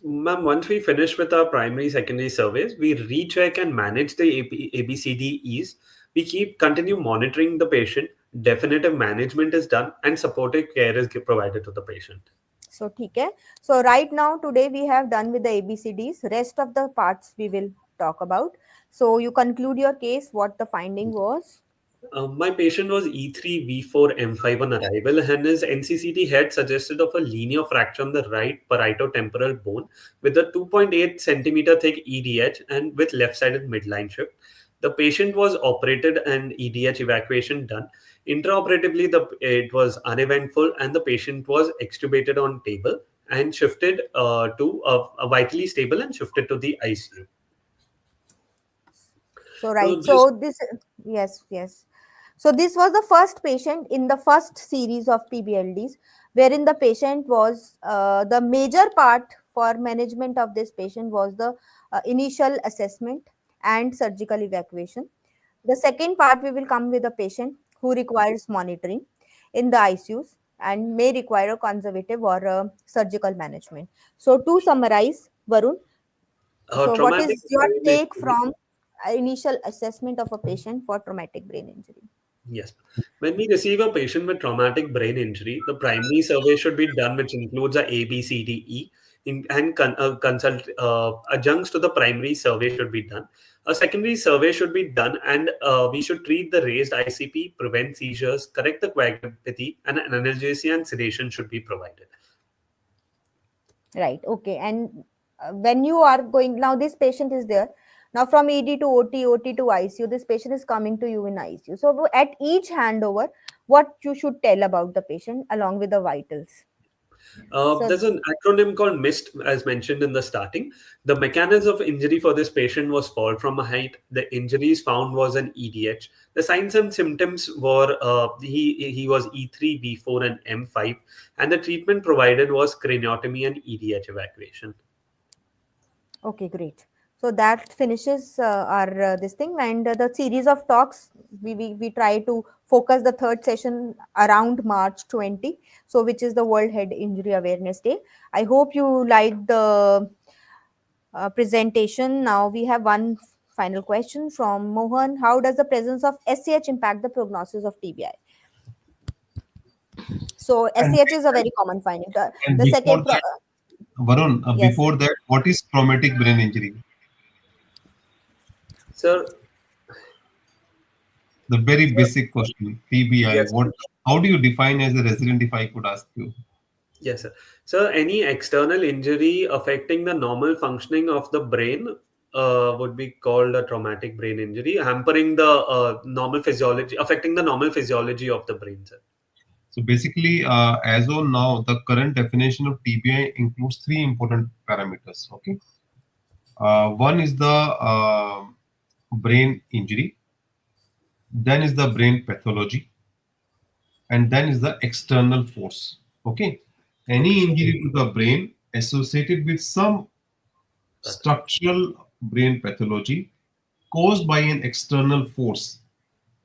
Ma'am, once we finish with our primary, secondary surveys, we recheck and manage the ABCDEs. We continue monitoring the patient. Definitive management is done, and supportive care is provided to the patient. So ठीक है. So right now today we have done with the ABCDs. Rest of the parts we will talk about. So you conclude your case. What the finding was? My patient was E3V4M5 on arrival, and his NCCT had suggested of a linear fracture on the right parieto-temporal bone with a 2.8 centimeter thick EDH and with left-sided midline shift. The patient was operated and EDH evacuation done. Intraoperatively, it was uneventful, and the patient was extubated on table and shifted to a vitally stable and shifted to the ICU. So So right. just So this yes, yes. So this was the first patient in the first series of PBLDs, wherein the patient was the major part for management of this patient was the initial assessment and surgical evacuation. The second part we will come with a patient who requires monitoring in the ICUs and may require a conservative or a surgical management. So to summarize, Varun, so what traumatic is your brain take injury. from initial assessment of a patient for traumatic brain injury? Yes. When we receive a patient with traumatic brain injury, the primary survey should be done, which includes a ABCDE, and consult adjuncts to the primary survey should be done. A secondary survey should be done, and we should treat the raised ICP, prevent seizures, correct the coagulopathy, and an analgesia and sedation should be provided. Right. Okay. And when you are going now, this patient is there. Now from ED to OT, OT to ICU, this patient is coming to you in ICU. So at each handover, what you should tell about the patient along with the vitals. So There's an acronym called MIST, as mentioned in the starting. The mechanism of injury for this patient was fall from a height. The injuries found was an EDH. The signs and symptoms were he was E3, V4, and M5, and the treatment provided was craniotomy and EDH evacuation. okay, great. So that finishes our this thing, and the series of talks we try to focus the third session around March 20, so which is the World Head Injury Awareness Day. I hope you liked the presentation. Now we have one final question from Mohan. How does the presence of SCH impact the prognosis of TBI? So And SCH is a very common finding. and The before second, that, Varun, yes. before that, what is traumatic brain injury? Sir, The very sir, basic question, TBI. yes, What? How do you define as a resident? If I could ask you. yes, sir. Sir, any external injury affecting the normal functioning of the brain would be called a traumatic brain injury, hampering the normal physiology, affecting the normal physiology of the brain, sir. So basically, as of now, the current definition of TBI includes three important parameters. Okay, one is the brain injury, then is the brain pathology, and then is the external force. Okay, Okay, any sir. injury to the brain associated with some Pathology. structural brain pathology caused by an external force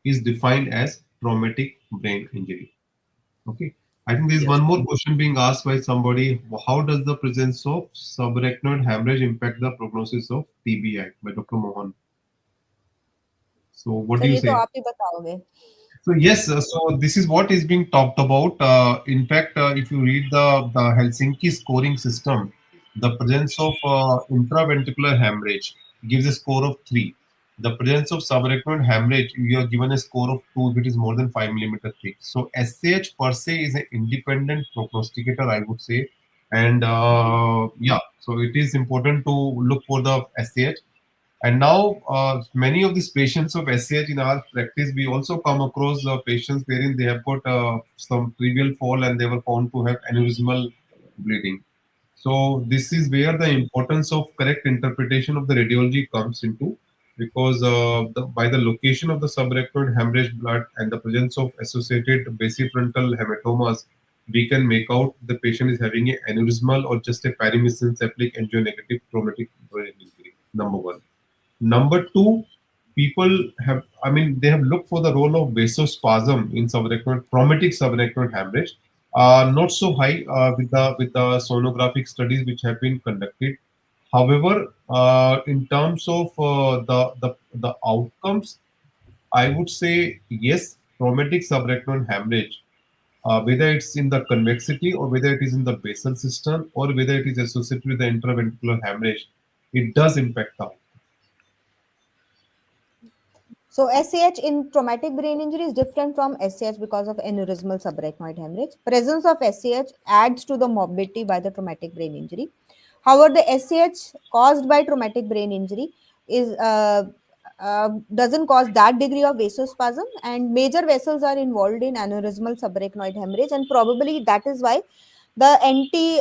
is defined as traumatic brain injury. Okay. I think there is Yes. one more question being asked by somebody. How does the presence of subarachnoid hemorrhage impact the prognosis of TBI by Dr. Mohan? So, what sir do you ये तो say? आप ही बताओगे. So yes, so this is what is being talked about. In fact, if you read the Helsinki scoring system, the presence of intraventricular hemorrhage gives a score of 3. The presence of subarachnoid hemorrhage, you are given a score of 2 if it is more than 5 millimeter thick. So SCH per se is an independent prognosticator, I would say. And yeah, so it is important to look for the SCH. And now, many of these patients of SCH in our practice, we also come across patients wherein they have got some trivial fall and they were found to have aneurysmal bleeding. So, this is where the importance of correct interpretation of the radiology comes into, because by the location of the subarachnoid hemorrhage blood and the presence of associated basifrontal hematomas, we can make out the patient is having a aneurysmal or just a perimesencephalic angionegative traumatic brain injury. Number one. Number two, people have, I mean, they have looked for the role of vasospasm in subarachnoid, traumatic subarachnoid hemorrhage. Not so high with the sonographic studies which have been conducted. However, in terms of the outcomes, I would say yes, traumatic subarachnoid hemorrhage, whether it's in the convexity or whether it is in the basal system or whether it is associated with the intraventricular hemorrhage, it does impact the. So SAH in traumatic brain injury is different from SAH because of aneurysmal subarachnoid hemorrhage. Presence of SAH adds to the morbidity by the traumatic brain injury. However, the SAH caused by traumatic brain injury is doesn't cause that degree of vasospasm, and major vessels are involved in aneurysmal subarachnoid hemorrhage, and probably that is why the anti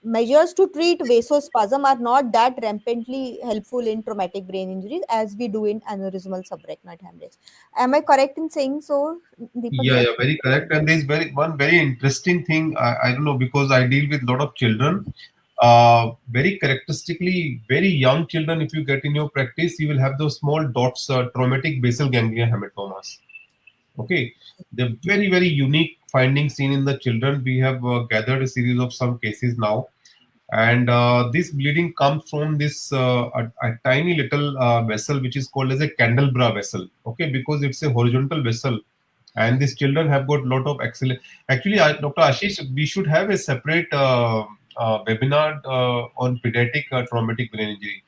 measures to treat vasospasm are not that rampantly helpful in traumatic brain injuries as we do in aneurysmal subarachnoid hemorrhage. Am I correct in saying so, Deepak Yeah, sir? yeah, very correct. And there's very interesting thing. I don't know because I deal with a lot of children. Very characteristically, very young children. If you get in your practice, you will have those small dots, traumatic basal ganglia hematomas. Okay, they're very unique findings seen in the children. We have gathered a series of some cases now, and this bleeding comes from this a tiny little vessel which is called as a candelabra vessel. Okay, because it's a horizontal vessel and these children have got a lot of excellent. Actually, Dr. Ashish, we should have a separate webinar on pediatric traumatic brain injury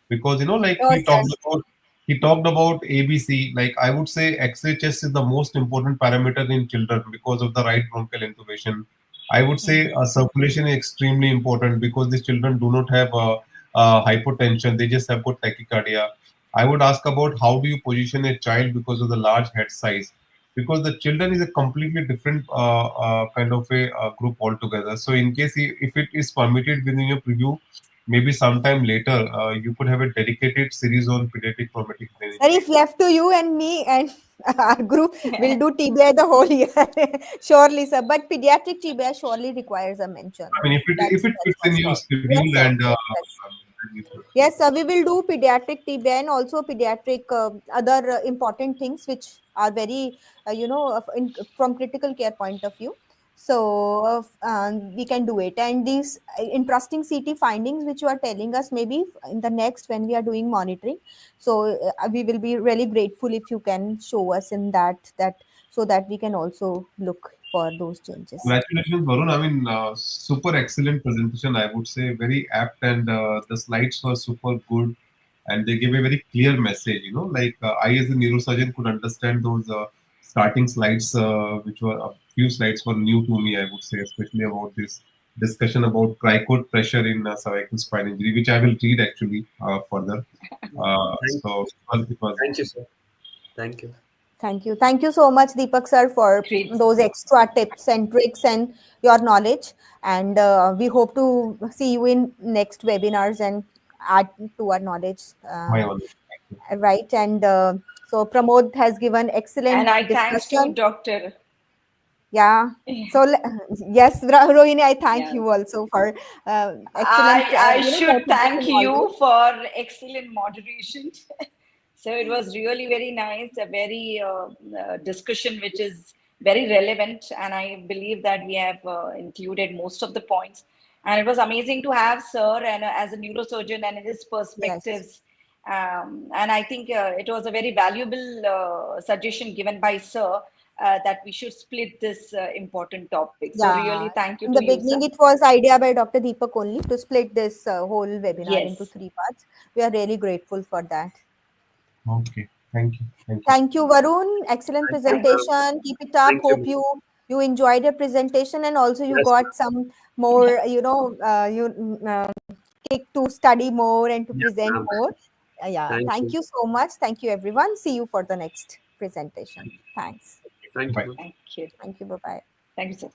because like Sure, sir. he talked about ABC. Like I would say, X-ray chest is the most important parameter in children because of the right bronchial intubation. I would say circulation is extremely important because these children do not have hypotension; they just have got tachycardia. I would ask about how do you position a child because of the large head size because the children is a completely different kind of a group altogether. So in case if it is permitted within your preview, maybe sometime later you could have a dedicated series on pediatric traumatic brain Sir, injury. if left to you and me and our group will do TBI the whole year, surely, sir. But pediatric TBI surely requires a mention. I mean, if it That's fits for in your sure. Yes, schedule sir. and Yes. then you should. Yes, we will do pediatric TBI and also pediatric other important things which are very, from critical care point of view. So we can do it. And these interesting CT findings which you are telling us maybe in the next when we are doing monitoring. So we will be really grateful if you can show us in that so that we can also look for those changes. Congratulations, Varun. I mean, super excellent presentation. I would say very apt, and the slides were super good. and they gave a very clear message. Like I as a neurosurgeon could understand those starting slides, which were a few slides were new to me, I would say, especially about this discussion about cricoid pressure in cervical spine injury, which I will read actually further. Thank, So it was thank you, sir. Thank you. Thank you. Thank you so much, Deepak sir, for Great. those extra tips and tricks and your knowledge. And we hope to see you in next webinars and add to our knowledge. my honor. Right. And so Pramod has given And excellent I thanks to discussion. Dr. Yeah. So yes, Rohini, I thank Yeah. you also for excellent, I should motivation thank always. you for excellent moderation. So it was really very nice, a very discussion which is very relevant, and I believe that we have included most of the points. And it was amazing to have Sir and as a neurosurgeon and his Yes. perspectives. And I think it was a very valuable suggestion given by Sir that we should split this important topic. So really, Yeah. thank you In to the you, Sir. beginning, it was idea by Dr. Deepak only to split this whole webinar into Yes. three parts. We are really grateful for that. Okay. Thank you. Thank you. Thank you, Varun. Excellent Thank you, ma'am. presentation. Keep it up. Thank you, Hope ma'am. you enjoyed your presentation and also you Yes, ma'am. got some more, kick to study more and to Yes, present ma'am. more. Yeah. Thank Thank you. you so much. Thank you, everyone. See you for the next presentation. Thanks. Thank you, Bye. ma'am. Thank you. Thank you. Bye bye. Thank you, sir.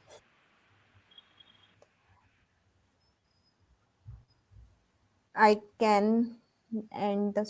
I can end the